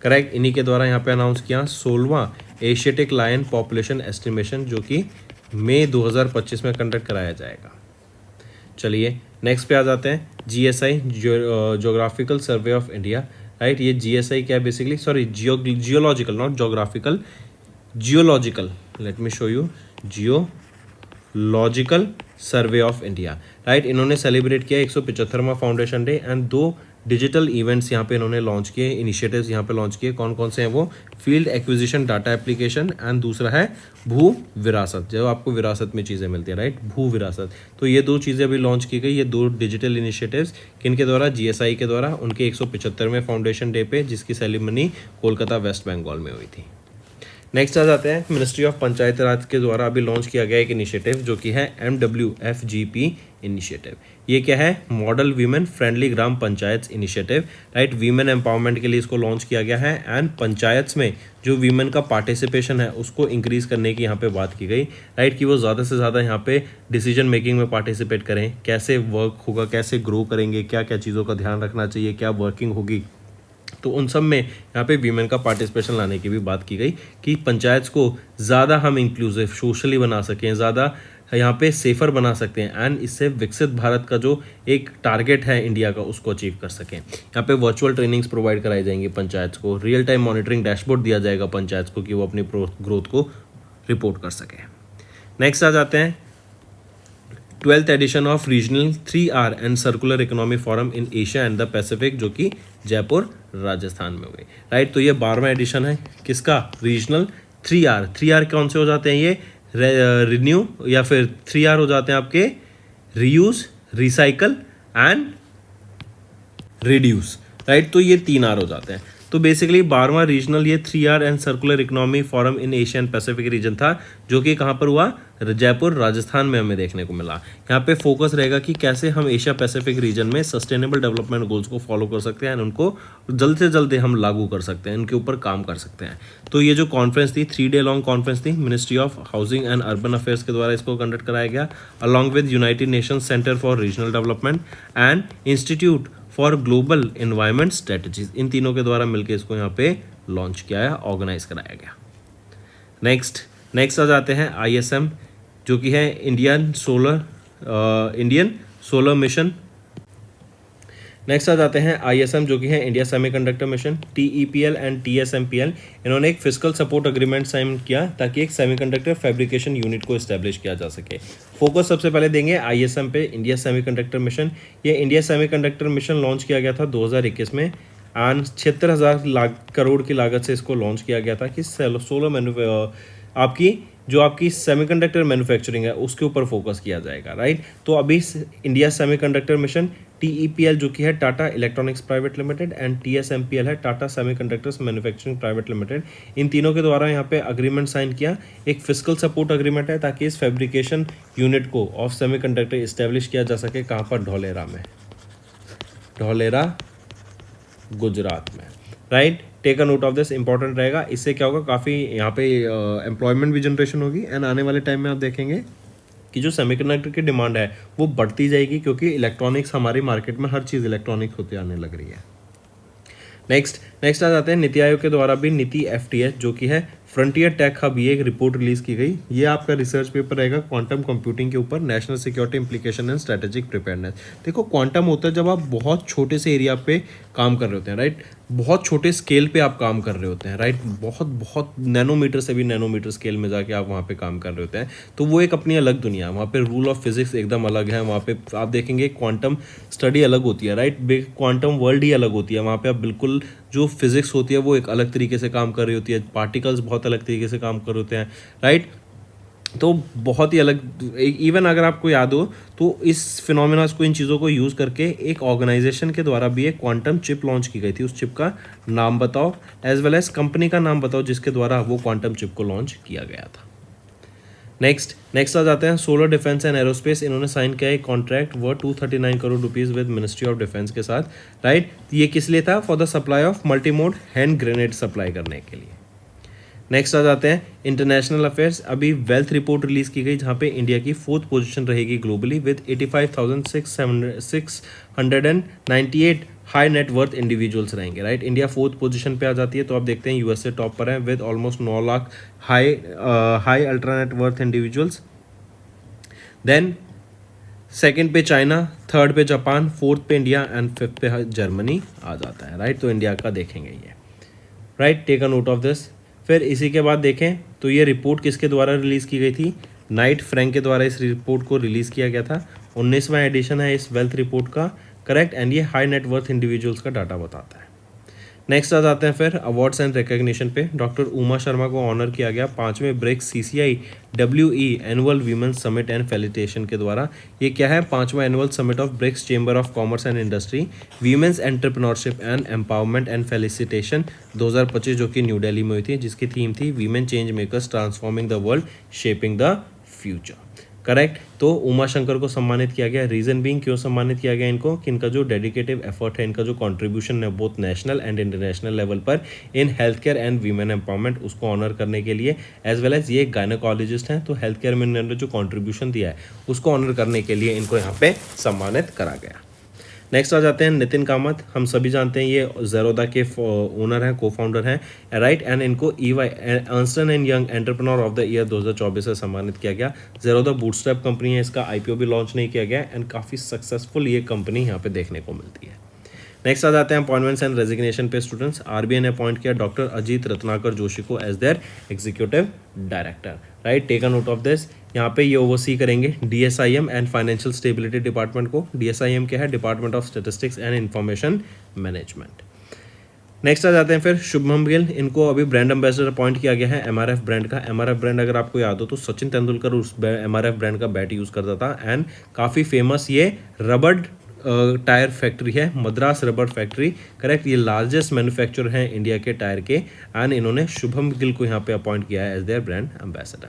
correct. इन्हीं के द्वारा यहाँ पे अनाउंस किया 16वां एशियाटिक लायन पॉपुलेशन एस्टिमेशन, जो कि मई 2025 में कंडक्ट कराया जाएगा। चलिए नेक्स्ट पे आ जाते हैं GSI, geographical survey of India, right. ये जीएसआई क्या है basically? Sorry, geological, not geographical, geological. Let me show you. Geological survey of India, right. इन्होंने सेलिब्रेट किया 175वां foundation day and 2 digital events यहाँ पे इन्होंने लॉन्च किए, इनिशिएटिव्स यहाँ पे लॉन्च किए। कौन कौन से हैं वो? Field acquisition data application and दूसरा है भू विरासत, जो आपको विरासत में चीज़ें मिलती है, राइट, भू विरासत। तो ये 2 चीज़ें अभी लॉन्च की गई, ये 2 डिजिटल इनिशिएटिव्स किनके द्वारा? जीएसआई के द्वारा, उनके 175वें फाउंडेशन डे पे, जिसकी सेरेमनी कोलकाता वेस्ट बंगाल में हुई थी। नेक्स्ट आ जाते हैं मिनिस्ट्री ऑफ पंचायत राज के द्वारा अभी लॉन्च किया गया एक इनिशिएटिव जो कि है MWFGP इनिशिएटिव। ये क्या है? मॉडल वीमेन फ्रेंडली ग्राम panchayat initiative, right. Women empowerment के लिए इसको लॉन्च किया गया है एंड पंचायत में जो वीमेन का पार्टिसिपेशन है उसको इंक्रीज करने की यहाँ पे बात की गई, राइट, कि वो ज़्यादा से ज़्यादा यहाँ पे डिसीजन मेकिंग में पार्टिसिपेट करें। कैसे वर्क होगा, कैसे ग्रो करेंगे, क्या क्या चीज़ों का ध्यान रखना चाहिए, क्या वर्किंग होगी, तो उन सब में यहाँ पे वीमेन का पार्टिसिपेशन लाने की भी बात की गई कि पंचायत को ज़्यादा हम इंक्लूसिव सोशली बना सकें, ज़्यादा यहाँ पे सेफर बना सकते हैं एंड इससे विकसित भारत का जो एक टारगेट है इंडिया का उसको अचीव कर सकें। यहाँ पे वर्चुअल ट्रेनिंग्स प्रोवाइड कराई जाएंगी पंचायत को, रियल टाइम मॉनिटरिंग डैशबोर्ड दिया जाएगा पंचायत को कि वो अपनी ग्रोथ को रिपोर्ट कर सकें। नेक्स्ट आ जाते हैं 12th edition of regional 3R and circular economy forum in Asia and the Pacific, जो कि जयपुर राजस्थान में हुई, राइट। तो ये 12वां एडिशन है किसका? Regional 3R। 3R कौन से हो जाते हैं? ये रिन्यू या फिर 3R हो जाते हैं आपके reuse, recycle and reduce, right. तो ये 3R हो जाते हैं। तो बेसिकली 12वां रीजनल ये 3R and circular economy forum in Asia and Pacific region था, जो कि कहाँ पर हुआ? जयपुर राजस्थान में हमें देखने को मिला। यहाँ पे फोकस रहेगा कि कैसे हम एशिया पैसिफिक रीजन में सस्टेनेबल डेवलपमेंट गोल्स को फॉलो कर सकते हैं, उनको जल्द से जल्द हम लागू कर सकते हैं, उनके ऊपर काम कर सकते हैं। तो ये जो कॉन्फ्रेंस थी 3 डे लॉन्ग कॉन्फ्रेंस थी, ministry of housing and urban affairs के द्वारा इसको कंडक्ट कराया गया along with United Nations centre for regional development and institute for global environment strategies, इन तीनों के द्वारा मिलकर इसको यहाँ पे लॉन्च किया है, ऑर्गेनाइज कराया गया। नेक्स्ट आ जाते हैं ISM, जो कि है इंडियन सोलर मिशन। नेक्स्ट आ जाते हैं ISM, जो कि है India semiconductor mission. TEPL and TSMPL इन्होंने एक फिजिकल सपोर्ट अग्रीमेंट साइन किया ताकि एक सेमीकंडक्टर फैब्रिकेशन यूनिट को इस्टेब्लिश किया जा सके। फोकस सबसे पहले देंगे ISM पे, इंडिया सेमीकंडक्टर मिशन। ये इंडिया सेमीकंडक्टर मिशन लॉन्च किया गया था 2021 में एंड 76,000 करोड़ की लागत से इसको लॉन्च किया गया था कि आपकी सेमीकंडक्टर मैन्युफैक्चरिंग है उसके ऊपर फोकस किया जाएगा, राइट। तो अभी इंडिया सेमीकंडक्टर मिशन, TEPL जो कि है Tata electronics private limited and TSMPL है Tata semiconductors manufacturing private limited, इन तीनों के द्वारा यहाँ पे अग्रीमेंट साइन किया। एक फिजिकल सपोर्ट अग्रीमेंट है ताकि इस फैब्रिकेशन यूनिट को ऑफ सेमीकंडक्टर इस्टेब्लिश किया जा सके। कहाँ पर? ढोलेरा में, ढोलेरा गुजरात में, right. Take a note of this, important रहेगा। इससे क्या होगा? काफ़ी यहाँ पे एम्प्लॉयमेंट भी जनरेशन होगी एंड आने वाले टाइम में आप देखेंगे कि जो सेमीकंडक्टर की डिमांड है वो बढ़ती जाएगी, क्योंकि इलेक्ट्रॉनिक्स हमारी मार्केट में हर चीज़ इलेक्ट्रॉनिक्स होते आने लग रही है। नेक्स्ट आ जाते हैं नीति आयोग के द्वारा भी नीति FTS, जो कि है फ्रंटियर टेक हब, ये एक रिपोर्ट रिलीज की गई। ये आपका रिसर्च पेपर रहेगा क्वांटम कंप्यूटिंग के ऊपर, national security implication and strategic preparedness. देखो क्वांटम होता है जब आप बहुत छोटे से एरिया पे काम कर रहे होते हैं, राइट, बहुत छोटे स्केल पे आप काम कर रहे होते हैं, राइट, बहुत नैनोमीटर से भी नैनोमीटर स्केल में जाके आप वहाँ पे काम कर रहे होते हैं। तो वो एक अपनी अलग दुनिया है, वहाँ पे रूल ऑफ फिजिक्स एकदम अलग है। वहाँ पे आप देखेंगे क्वांटम स्टडी अलग होती है, राइट, क्वांटम वर्ल्ड ही अलग होती है। वहाँ पे आप बिल्कुल जो फिजिक्स होती है वो एक अलग तरीके से काम कर रही होती है, पार्टिकल्स बहुत अलग तरीके से काम कर रहे होते हैं, राइट। तो बहुत ही अलग, इवन अगर आपको याद हो तो इस फिनोमिना को, इन चीज़ों को यूज़ करके एक ऑर्गेनाइजेशन के द्वारा भी एक क्वांटम चिप लॉन्च की गई थी। उस चिप का नाम बताओ, एज वेल एज कंपनी का नाम बताओ जिसके द्वारा वो क्वांटम चिप को लॉन्च किया गया था। नेक्स्ट आ जाते हैं सोलर डिफेंस एंड एरोस्पेस। इन्होंने साइन किया एक contract worth 239 crore rupees with ministry of defence के साथ, राइट। ये किस लिए था? For the supply of multimode hand grenade supply करने के लिए। नेक्स्ट आ जाते हैं इंटरनेशनल अफेयर्स। अभी वेल्थ रिपोर्ट रिलीज की गई जहाँ पे इंडिया की 4th पोजीशन रहेगी globally with 85,698 high net worth individuals रहेंगे, राइट। इंडिया 4th पोजीशन पे आ जाती है। तो आप देखते हैं USA टॉप पर है with almost 9 lakh high ultra net worth individuals. Then second पे चाइना, थर्ड पे जापान, 4th पे इंडिया एंड 5th पे जर्मनी आ जाता है, राइट। तो इंडिया का देखेंगे ये, right, take a note of this. फिर इसी के बाद देखें तो ये रिपोर्ट किसके द्वारा रिलीज़ की गई थी? नाइट फ्रैंक के द्वारा इस रिपोर्ट को रिलीज़ किया गया था। 19वां एडिशन है इस वेल्थ रिपोर्ट का, करेक्ट, एंड ये हाई नेट वर्थ इंडिविजुअल्स का डाटा बताता है। नेक्स्ट आ जाते हैं फिर अवार्ड्स एंड रिकग्निशन पे। डॉक्टर उमा शर्मा को ऑनर किया गया 5वें BRICS CCI WE annual women's summit and felicitation के द्वारा। ये क्या है? 5वां annual summit of BRICS chamber of commerce and industry women's entrepreneurship and empowerment and felicitation 2025, जो कि न्यू दिल्ली में हुई थी, जिसकी थीम थी women change makers transforming the world shaping the future, correct. तो उमा शंकर को सम्मानित किया गया। रीजन बीइंग क्यों सम्मानित किया गया इनको, कि इनका जो डेडिकेटिव एफर्ट है, इनका जो कंट्रीब्यूशन है both national and international level पर in health care and women empowerment, उसको ऑनर करने के लिए, एज वेल एज ये गायनेकोलॉजिस्ट हैं, तो हेल्थ केयर में इन्होंने जो कंट्रीब्यूशन दिया है उसको ऑनर करने के लिए इनको यहाँ पे सम्मानित करा गया। नेक्स्ट आ जाते हैं नितिन कामत। हम सभी जानते हैं ये ज़ेरोदा के ओनर हैं, को फाउंडर हैं, राइट, एंड इनको EY Ernst and young entrepreneur of the year 2024 से सम्मानित किया गया। ज़ेरोदा बूटस्ट्रैप कंपनी है, इसका IPO भी लॉन्च नहीं किया गया एंड काफ़ी सक्सेसफुल ये कंपनी यहाँ पे देखने को मिलती है। नेक्स्ट आ जाते हैं अपॉइंटमेंट्स एंड रेजिग्नेशन पे स्टूडेंट्स। RBI ने अपॉइंट किया डॉक्टर अजीत रत्नाकर जोशी को as their executive director, right, take a note of this. यहाँ पे ये ओवरसी करेंगे DSIM and financial stability department को। DSIM क्या है? Department of statistics and information management. Next आ जाते हैं फिर शुभम गिल। इनको अभी ब्रांड एम्बेसडर अपॉइंट किया गया है MRF ब्रांड का। MRF ब्रांड अगर आपको याद हो तो सचिन तेंदुलकर उस MRF ब्रांड का बैट यूज़ करता था एंड काफ़ी फेमस ये रबड़ टायर फैक्ट्री है, मद्रास रबर फैक्ट्री, करेक्ट। ये लार्जेस्ट मैन्युफैक्चरर हैं इंडिया के टायर के एंड इन्होंने शुभम गिल को यहाँ पे अपॉइंट किया है as their brand ambassador.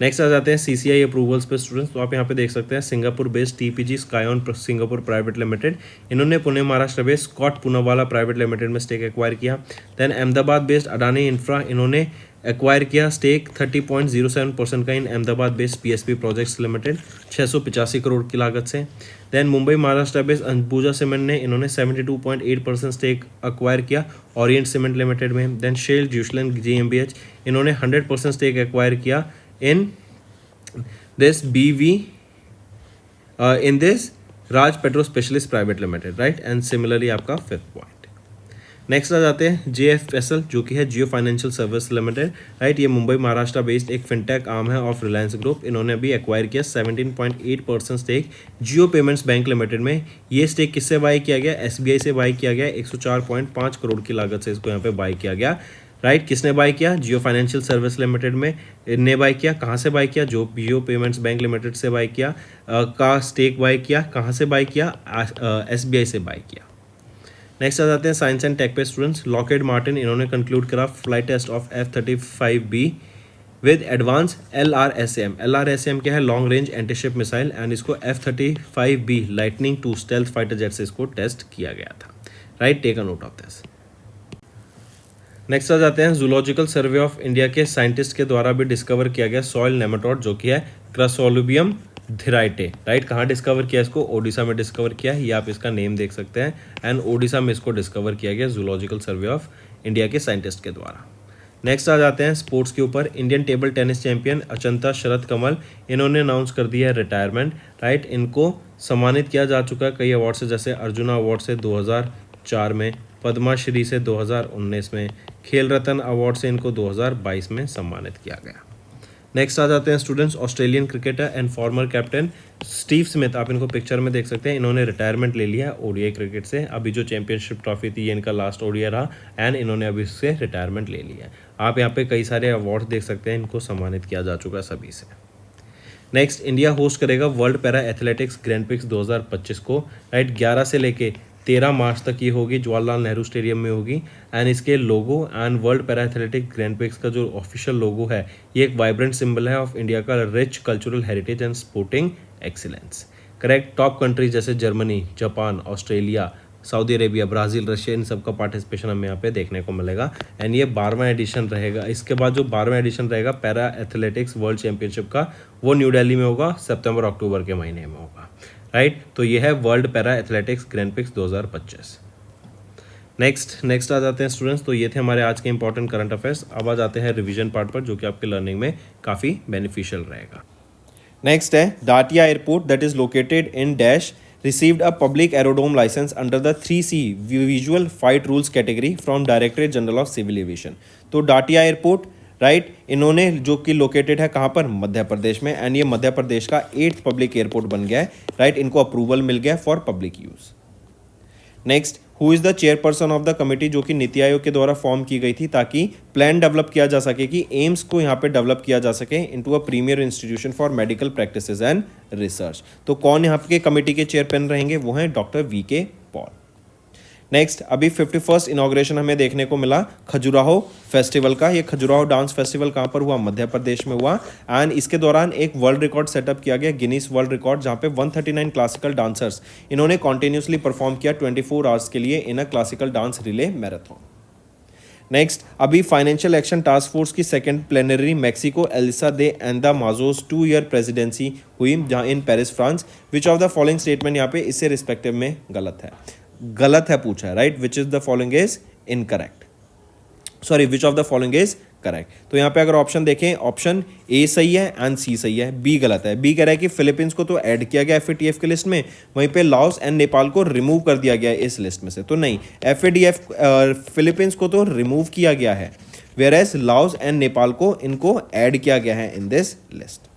Next आ जाते हैं CCI अप्रूवल्स पे स्टूडेंट्स। तो आप यहाँ पे देख सकते हैं Singapore based TPG Skyon Singapore private limited, इन्होंने Pune Maharashtra based Scott Poonawalla private limited में स्टेक एक्वायर किया। देन अहमदाबाद बेस्ड अडानी इंफ्रा, इन्होंने एक्वायर किया स्टेक 30.07% का in Ahmedabad based PSP projects limited 685 crore की लागत से। Then Mumbai Maharashtra based Ambuja cement ने इन्होंने 72.8% स्टेक एक्वायर किया ओरिएंट सीमेंट लिमिटेड में। देन शेल ज्यूसलैंड GmbH, इन्होंने 100% स्टेक एक्वायर किया in this BV in this Raj petro specialist private limited, right, and similarly आपका 5th पॉइंट। नेक्स्ट आ जाते हैं JFSL, जो कि है जियो फाइनेंशियल सर्विस लिमिटेड, राइट। ये मुंबई महाराष्ट्र बेस्ड एक फिनटेक आर्म है ऑफ रिलायंस ग्रुप। इन्होंने अभी एक्वायर किया 17.8% स्टेक जियो पेमेंट्स बैंक लिमिटेड में। ये स्टेक किससे बाय किया गया? SBI से बाय किया गया। 104.5 करोड़ की लागत से इसको यहाँ पे बाय किया गया, राइट। किसने बाय किया? जियो फाइनेंशियल सर्विस लिमिटेड में ने बाय किया। कहाँ से बाय किया? जो जियो पेमेंट्स बैंक लिमिटेड से बाय किया का स्टेक बाय किया। कहाँ से बाय किया? SBI से बाय किया। नेक्स्ट आ जाते हैं साइंस एंड टेक पे स्टूडेंट्स। लॉकहेड मार्टिन, इन्होंने कंक्लूड करा flight test of F-35B with advance LRSAM। LRSAM क्या है? Long range antiship missile, and इसको F-35B lightning 2 stealth fighter jet से इसको टेस्ट किया गया था, right, take a note of this. Next आ जाते हैं जूलॉजिकल सर्वे ऑफ इंडिया के साइंटिस्ट के द्वारा भी डिस्कवर किया गया सॉइल नेमाटोड, जो कि है क्रसोलुबियम थिराइटे, राइट। कहाँ डिस्कवर किया इसको? ओडिशा में डिस्कवर किया है, ये आप इसका नेम देख सकते हैं, एंड ओडिशा में इसको डिस्कवर किया गया जूलॉजिकल सर्वे ऑफ इंडिया के साइंटिस्ट के द्वारा। नेक्स्ट आ जाते हैं स्पोर्ट्स के ऊपर। Indian table tennis champion Achanta Sharath Kamal, इन्होंने अनाउंस कर दिया है रिटायरमेंट, राइट। इनको सम्मानित किया जा चुका है कई अवार्ड से, जैसे अर्जुना अवार्ड से 2004 में, पद्माश्री से 2019 में, खेल रत्न अवार्ड से इनको 2022 में सम्मानित किया गया। नेक्स्ट आ जाते हैं students Australian cricketer and former captain Steve Smith, आप इनको पिक्चर में देख सकते हैं। इन्होंने रिटायरमेंट ले लिया ODI क्रिकेट से। अभी जो चैंपियनशिप ट्रॉफी थी ये इनका लास्ट ODI रहा एंड इन्होंने अभी इससे रिटायरमेंट ले लिया है। आप यहाँ पे कई सारे अवार्ड देख सकते हैं, इनको सम्मानित किया जा चुका है सभी से। नेक्स्ट, इंडिया होस्ट करेगा world para athletics grand prix 2025 को, राइट। 11 से लेके 13 मार्च तक ये होगी, जवाहरलाल नेहरू स्टेडियम में होगी, एंड इसके logo and world para athletic grand prix का जो ऑफिशियल लोगो है ये एक वाइब्रेंट सिंबल है ऑफ इंडिया का rich cultural heritage and sporting excellence, correct. Top countries जैसे Germany, Japan, Australia, Saudi Arabia, Brazil, Russia, इन सब का पार्टिसिपेशन हमें यहाँ पे देखने को मिलेगा, एंड ये 12वां एडिशन रहेगा। इसके बाद जो 12वां एडिशन रहेगा पैरा एथलेटिक्स वर्ल्ड चैंपियनशिप का, वो न्यू दिल्ली में होगा, सितंबर अक्टूबर के महीने में होगा, राइट। तो ये है world para athletics grand prix 2025। Next आ जाते हैं स्टूडेंट्स, तो ये थे हमारे आज के इंपॉर्टेंट करंट अफेयर्स। अब आ जाते हैं रिवीजन पार्ट पर, जो कि आपके लर्निंग में काफ़ी बेनिफिशियल रहेगा। नेक्स्ट है Datia airport that is located in dash received a public aerodrome license under the 3C visual flight rules category from Directorate General of Civil Aviation। तो डाटिया एयरपोर्ट राइट इन्होंने जो कि लोकेटेड है कहाँ पर, मध्य प्रदेश में, एंड ये मध्य प्रदेश का 8th पब्लिक एयरपोर्ट बन गया है, राइट इनको अप्रूवल मिल गया for public use. Next, who is the chairperson of the committee, जो कि नीति आयोग के द्वारा फॉर्म की गई थी ताकि प्लान डेवलप किया जा सके कि एम्स को यहाँ पे डेवलप किया जा सके into a premier institution for medical practices and research. तो कौन यहाँ के कमिटी के चेयरपर्सन रहेंगे, वो हैं डॉक्टर वी.के. पॉल। नेक्स्ट, अभी 51st इनॉग्रेशन हमें देखने को मिला खजुराहो फेस्टिवल का। ये खजुराहो डांस फेस्टिवल कहाँ पर हुआ, मध्य प्रदेश में हुआ, एंड इसके दौरान एक वर्ल्ड रिकॉर्ड सेटअप किया गया, गिनीज वर्ल्ड रिकॉर्ड, जहाँ पे 139 क्लासिकल डांसर्स इन्होंने कॉन्टिन्यूसली परफॉर्म किया 24 आवर्स के लिए in a classical dance relay marathon. Next, अभी फाइनेंशियल एक्शन टास्क फोर्स की second plenary Mexico Elisa de Anda माजोस 2-year प्रेसिडेंसी हुई, जहाँ in Paris France. Which of the following statement यहाँ पे इससे रिस्पेक्टिव में गलत है पूछा है, right. Which is the following is incorrect, sorry which of the following is correct. तो यहाँ पे अगर ऑप्शन देखें, ऑप्शन ए सही है एंड सी सही है, बी गलत है। बी कह रहा है कि फिलीपींस को तो ऐड किया गया एफएटीएफ के लिस्ट में, वहीं पे लाओस एंड नेपाल को रिमूव कर दिया गया है इस लिस्ट में से। तो नहीं, एफएटीएफ फिलीपींस को तो रिमूव किया गया है, whereas Laos and Nepal को इनको ऐड किया गया है इन दिस लिस्ट।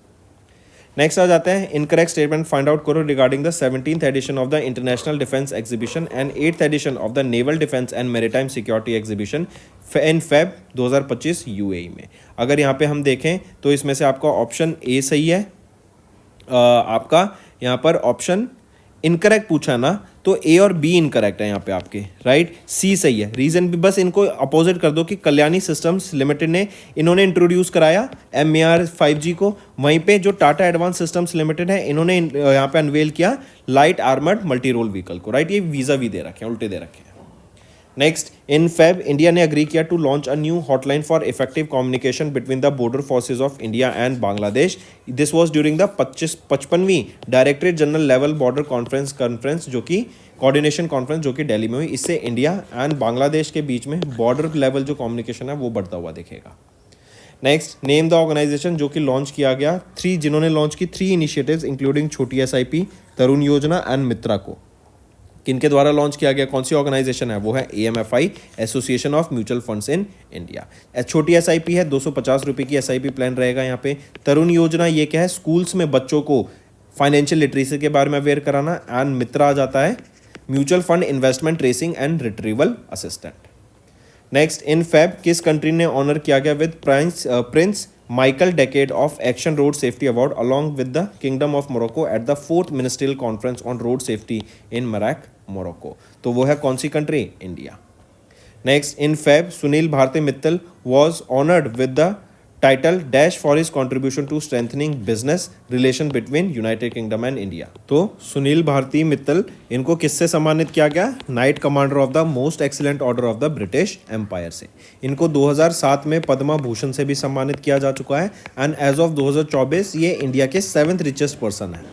नेक्स्ट आ जाते हैं, इनकरेक्ट स्टेटमेंट फाइंड आउट करो regarding the 17th edition of the international defence exhibition and 8th edition of the naval defence and maritime security exhibition in Feb 2025 UAE में। अगर यहाँ पे हम देखें तो इसमें से आपका ऑप्शन ए सही है, आपका यहाँ पर ऑप्शन इनकरेक्ट पूछा ना, तो ए और बी इनकरेक्ट है यहाँ पे आपके, राइट। सी सही है। रीजन भी बस इनको अपोजिट कर दो कि कल्याणी सिस्टम्स लिमिटेड ने इन्होंने इंट्रोड्यूस कराया MER 5G को, वहीं पे जो टाटा एडवांस सिस्टम्स लिमिटेड है इन्होंने यहाँ पे अनवेल किया light armoured multi role vehicle को, राइट। ये वीजा भी दे रखे हैं, उल्टे दे रखे हैं। नेक्स्ट, इन फेब इंडिया ने अग्री किया to launch a new hotline for effective communication between the border forces of India and Bangladesh. This was during the 55वीं directorate general level border conference जो कि कोऑर्डिनेशन कॉन्फ्रेंस जो कि दिल्ली में हुई। इससे इंडिया एंड बांग्लादेश के बीच में बॉर्डर लेवल जो कम्युनिकेशन है वो बढ़ता हुआ दिखेगा। नेक्स्ट, नेम द ऑर्गेनाइजेशन जो कि लॉन्च किया गया, जिन्होंने लॉन्च की 3 इनिशिएटिव्स इंक्लूडिंग छोटी SIP, तरुण योजना एंड मित्रा को। किनके द्वारा लॉन्च किया गया, कौन सी ऑर्गेनाइजेशन है, वो है AMFI, association of mutual funds in India. छोटी SIP है, 250 रुपये की SIP प्लान रहेगा यहाँ पे। तरुण योजना ये क्या है, स्कूल्स में बच्चों को फाइनेंशियल लिटरेसी के बारे में अवेयर कराना। एंड मित्रा आ जाता है mutual fund investment tracing and retrieval assistant. Next, in Feb किस कंट्री ने ऑनर किया गया with prince Michael decade of action road safety award along with the kingdom of Morocco at the 4th ministerial conference on road safety in Marrakech Morocco. तो वो है कौन सी country, India. Next, in Feb Sunil Bharti Mittal was honoured with the title dash for his contribution to strengthening business relation between United Kingdom and India. तो सुनील भारती मित्तल इनको किससे सम्मानित किया गया, knight commander of the most excellent order of the British Empire से। इनको 2007 में पद्मा भूषण से भी सम्मानित किया जा चुका है, एंड एज ऑफ 2024 ये इंडिया के 7th रिचेस्ट पर्सन है।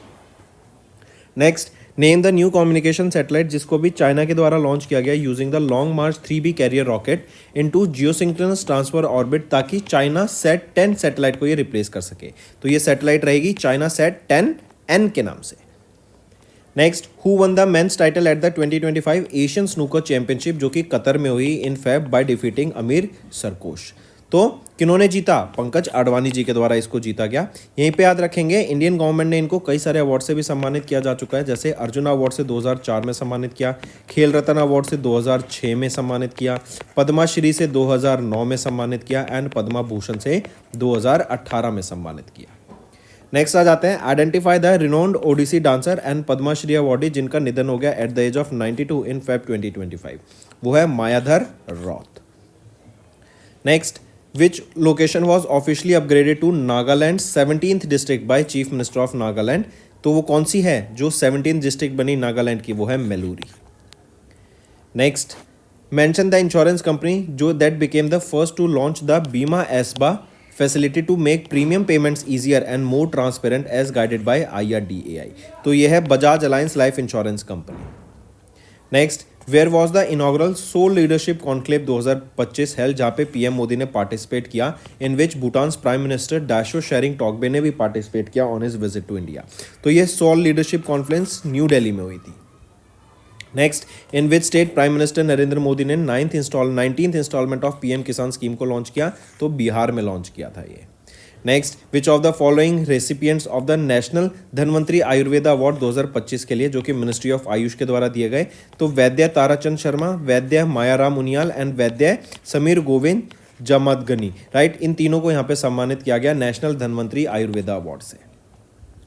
Next, name the new communication satellite जिसको भी चाइना के द्वारा लॉन्च किया गया using the long March 3B carrier rocket into geosynchronous transfer orbit, ताकि चाइना सेट 10 सैटेलाइट को ये रिप्लेस कर सके। तो ये सैटेलाइट रहेगी चाइना सेट 10N के नाम से। Next, who won the men's title at the 2025 Asian snooker championship जो कि कतर में हुई इन फेब बाय डिफीटिंग अमीर सरकोश। तो किन्होंने जीता, पंकज आडवाणी जी के द्वारा इसको जीता गया। यहीं पे याद रखेंगे इंडियन गवर्नमेंट ने इनको कई सारे अवार्ड से भी सम्मानित किया जा चुका है, जैसे अर्जुन अवार्ड से 2004 में सम्मानित किया, खेल रत्न अवार्ड से 2006 में सम्मानित किया, पद्माश्री से 2009 में सम्मानित किया एंड पद्मा भूषण से 2018 में सम्मानित किया। नेक्स्ट आ जाते हैं, identify the renowned Odissi dancer and Padma Shri awardee जिनका निधन हो गया at the age of 92 in Feb 2025। वो है Mayadhar Raut. Next, which location was officially upgraded to Nagaland's 17th district by Chief Minister of Nagaland। तो वो कौन सी है जो 17th डिस्ट्रिक्ट बनी नागालैंड की, वो है Meluri. Next, mention the insurance company जो that became the first to launch the Bima ASBA facility to make premium payments easier and more transparent as guided by IRDAI। तो ये है Bajaj Allianz life insurance company. Next, where was the inaugural soul leadership conclave 2025 held, जहाँ पे PM Modi ने participate किया, in which Bhutan's prime minister Dasho Tshering टॉकबे ने भी पार्टिसिपेट किया on his visit to India. तो ये SOUL leadership conference New Delhi में हुई थी। Next, in which state prime minister Narendra Modi ने 19th instalment of PM Kisan scheme को लॉन्च किया? तो बिहार में लॉन्च किया था ये। Next, which of the following recipients of the national Dhanvantari Ayurveda award 2025 के लिए, जो कि मिनिस्ट्री ऑफ आयुष के द्वारा दिए गए? तो वैद्य ताराचंद शर्मा, वैद्य मायाराम उनियाल एंड वैद्य समीर गोविंद जमदगनी, राइट। इन तीनों को यहाँ पे सम्मानित किया गया नेशनल धनवंतरी आयुर्वेदा अवार्ड से।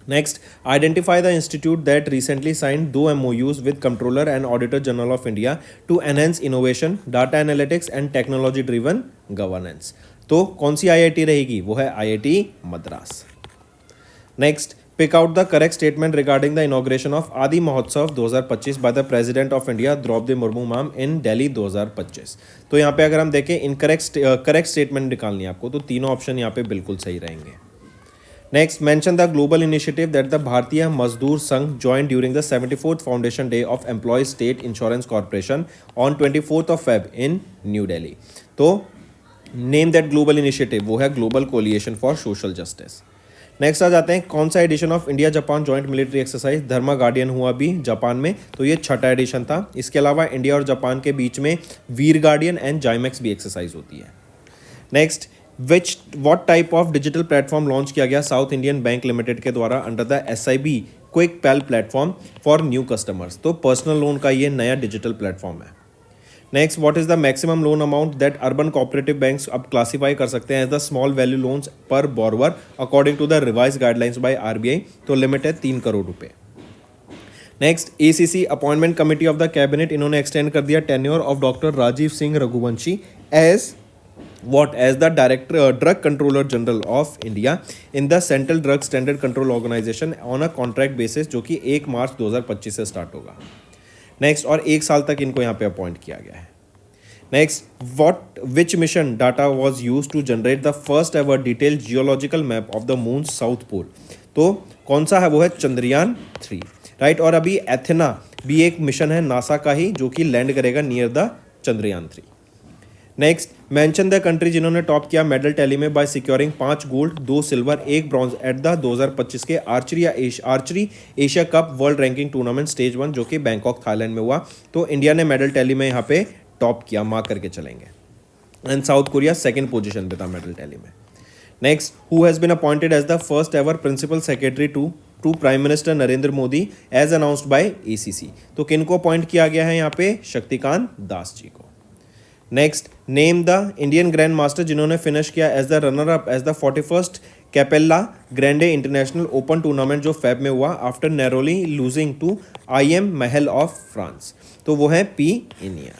Next, identify the institute that recently signed 2 MOUs with controller and auditor general of India to enhance innovation, data analytics and technology driven governance. तो कौन सी IIT रहेगी? वो है IIT Madras. Next, pick out the correct statement regarding the inauguration of Aadi Mahotsav 2025 by the president of India Droupadi Murmu ma'am in Delhi 2025। तो यहाँ पे अगर हम देखें करेक्ट स्टेटमेंट निकालनी है आपको, तो तीनों ऑप्शन यहाँ पे बिल्कुल सही रहेंगे। Next, mention the global initiative that the Bharatiya Mazdoor Sangh join during the 74th foundation day of employ state insurance corporation on 24th of Feb in New Delhi. तो नेम दैट ग्लोबल इनिशिएटिव, वो है global coalition for social justice. Next आ जाते हैं, कौन सा edition of India Japan joint military exercise Dharma guardian हुआ भी जापान में? तो ये 6ठा एडिशन था। इसके अलावा इंडिया और जापान के बीच में वीर गार्डियन एंड जाइमेक्स भी एक्सरसाइज होती है। Next, what type of digital platform launch किया गया साउथ इंडियन बैंक लिमिटेड के द्वारा under the SIB quick PL platform for new customers? तो पर्सनल लोन का ये नया डिजिटल प्लेटफॉर्म है। Next, what is the maximum loan amount that urban cooperative banks अब क्लासीफाई कर सकते हैं as the small value loans per borrower according to the revise guidelines by RBI? तो लिमिट है 3 करोड़ रुपए। Next, ACC appointment committee of the cabinet, इन्होंने extend कर दिया tenure of doctor Rajiv Singh Raghuvanshi as what as the director drug controller general of India in the Central Drug Standard Control Organization on a contract basis, जो कि 1 मार्च 2025 से start होगा। Next, और 1 साल तक इनको यहाँ पे अपॉइंट किया गया है। Next, which mission data was use to generate the first ever detailed geological map of the moon south pole? तो कौन सा है? वो है चंद्रयान 3, राइट। और अभी एथेना भी एक मिशन है नासा का ही, जो कि लैंड करेगा near the Chandrayaan 3। Next, mention the country जिन्होंने टॉप किया मेडल टैली में by securing 5 gold 2 silver 1 bronze at the 2025 के archery Asia cup world ranking tournament stage 1, जो कि बैंकॉक थाईलैंड में हुआ। तो इंडिया ने मेडल टैली में यहाँ पे टॉप किया, मार्क करके चलेंगे। And South Korea second position पे था मेडल टैली में। Next, who has been appointed as the first ever principal secretary to prime minister Narendra Modi as announced by ACC? तो किनको अपॉइंट किया गया है यहाँ पे? शक्तिकांत दास जी को। Next, name the Indian grand master जिन्होंने फिनिश किया as the runner up as the 41st Cappelle Grande international open tournament, जो फेब में हुआ after narrowly losing to IM महल ऑफ फ्रांस? तो वो है P Iniyan.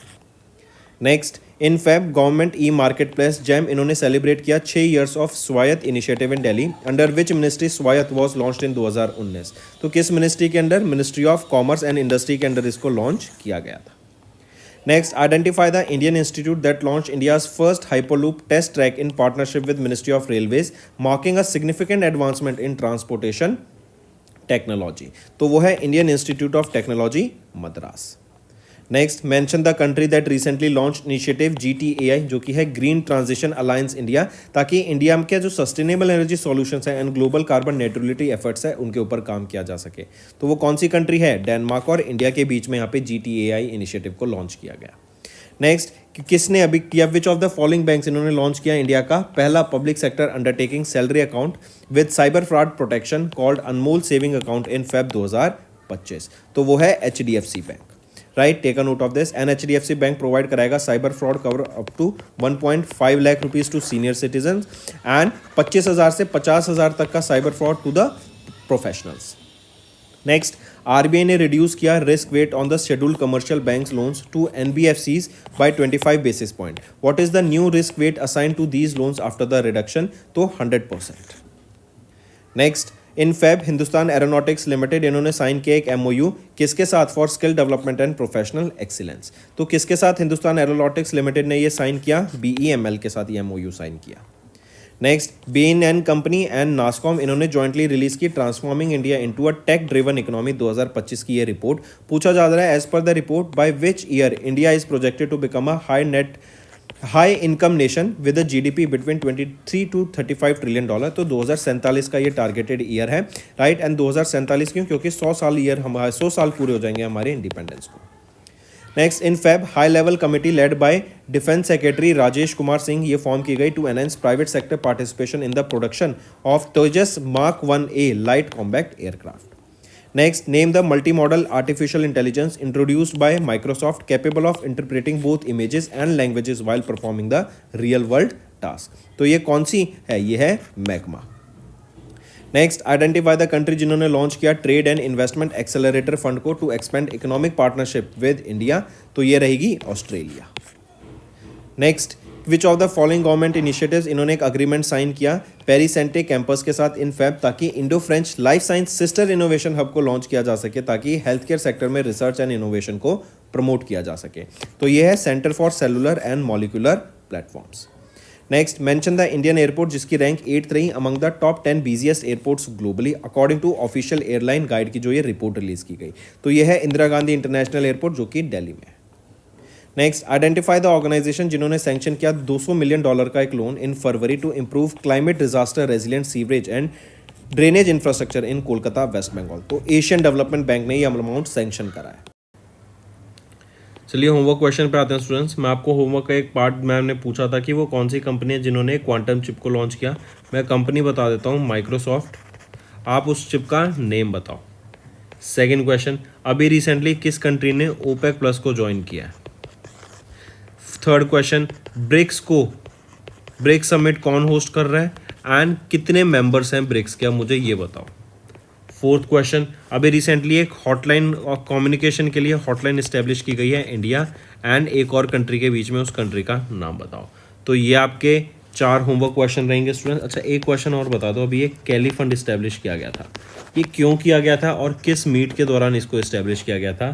Next, in Feb government market place GeM, इन्होंने सेलिब्रेट किया 6 years of Swayatt initiative in Delhi under which ministry Swayatt was launched in 2019? तो किस मिनिस्ट्री के under? Ministry of commerce and industry के अंडर इसको लॉन्च किया गया था। Next, identify the Indian institute that launched India's first Hyperloop test track in partnership with Ministry of Railways, marking a significant advancement in transportation technology. तो वो है Indian Institute of Technology, Madras. Next, mention the country that recently launch initiative GTAI, जो कि है green transition alliance India, ताकि India के जो sustainable energy solutions हैं and global carbon neutrality efforts है उनके ऊपर काम किया जा सके। तो वो कौन सी कंट्री है? डेनमार्क और इंडिया के बीच में यहाँ पे GTAI इनिशिएटिव को लॉन्च किया गया। नेक्स्ट, किसने अभी किया? Which of the following banks इन्होंने लॉन्च किया इंडिया का पहला public sector undertaking salary account with cyber fraud protection called Anmol saving account in Feb 2025? तो वो है HDFC bank, right. Take a note of this. And HDFC bank provide कराएगा cyber fraud cover up to 1.5 lakh rupees to senior citizen and 25,000 से 50,000 तक का cyber fraud to the professionals. Next, RBI ने reduce किया risk weight on the scheduled commercial banks loans to NBFCs by 25 basis point. What is the new risk weight assign to these loans after the reduction? तो 100%। Next, in Feb Hindustan Aeronautics Limited, इन्होंने sign किया एक MOU किसके साथ? For skill development and professional excellence. तो किसके साथ Hindustan Aeronautics limited ने ये साइन किया? BEML के साथ ये MOU साइन किया। Next, Bain and Company and NASSCOM, इन्होंने जॉइंटली रिलीज की transforming India into a tech driven economy 2025 की ये रिपोर्ट। पूछा जा रहा है as per the report by which year India is projected to become a high income nation with a GDP between 23 to 35 trillion dollar. तो 2047 का ये targeted year है, राइट। एंड 2047 क्यों? क्योंकि 100 साल पूरे हो जाएंगे हमारे इंडिपेंडेंस को। Next, in Feb high level committee led by defence secretary Rajesh Kumar Singh ये फॉर्म की गई to enhance private sector participation in the production of Tejas mark 1A light combat aircraft. Next, name the multimodal artificial intelligence introduced by Microsoft capable of interpreting both images and languages while performing the real world task. तो ये कौन सी है? ये है magma. Next, identify the country जिन्होंने launch किया trade and investment accelerator fund को to expand economic partnership with India. तो ये रहेगी Australia. Next, which of the following government initiatives, इन्होंने एक अग्रीमेंट साइन किया पेरिसेंटे कैंपस के साथ इन फैब ताकि Indo French life science sister innovation hub को लॉन्च किया जा सके ताकि हेल्थ केयर सेक्टर में रिसर्च एंड इनोवेशन को प्रमोट किया जा सके. तो ये है centre for cellular and molecular platforms. Next, mention the Indian airport जिसकी रैंक 8th रही among the top 10 busiest airports globally according to official airline guide की जो ये रिपोर्ट रिलीज की गई. तो ये है इंदिरा गांधी इंटरनेशनल एयरपोर्ट जो कि दिल्ली में है. नेक्स्ट, आइडेंटिफाई द ऑर्गेनाइजेशन जिन्होंने सैंक्शन किया $200 मिलियन का एक loan in February to improve climate disaster resilient sewerage and drainage infrastructure in Kolkata West Bengal. तो एशियन डेवलपमेंट बैंक ने ये अमाउंट सैंक्शन करा है. चलिए होमवर्क क्वेश्चन पे आते हैं स्टूडेंट्स. मैं आपको होमवर्क का एक पार्ट मैम ने पूछा था कि वो कौन सी कंपनी है जिन्होंने क्वांटम चिप को लॉन्च किया. मैं कंपनी बता देता हूँ, माइक्रोसॉफ्ट. आप उस चिप का नेम बताओ. सेकेंड क्वेश्चन, अभी रिसेंटली किस कंट्री ने ओपेक प्लस को ज्वाइन किया है. थर्ड क्वेश्चन, ब्रिक्स समिट कौन होस्ट कर रहा है एंड कितने मेंबर्स हैं ब्रिक्स के, मुझे ये बताओ. फोर्थ क्वेश्चन, अभी रिसेंटली एक हॉटलाइन और कम्युनिकेशन के लिए हॉटलाइन इस्टेब्लिश की गई है इंडिया एंड एक और कंट्री के बीच में, उस कंट्री का नाम बताओ. तो ये आपके 4 होमवर्क क्वेश्चन रहेंगे स्टूडेंट्स. अच्छा, एक क्वेश्चन और बता दो, अभी ये कैली फंड इस्टेब्लिश किया गया था, ये क्यों किया गया था और किस मीट के दौरान इसको इस्टेब्लिश किया गया था.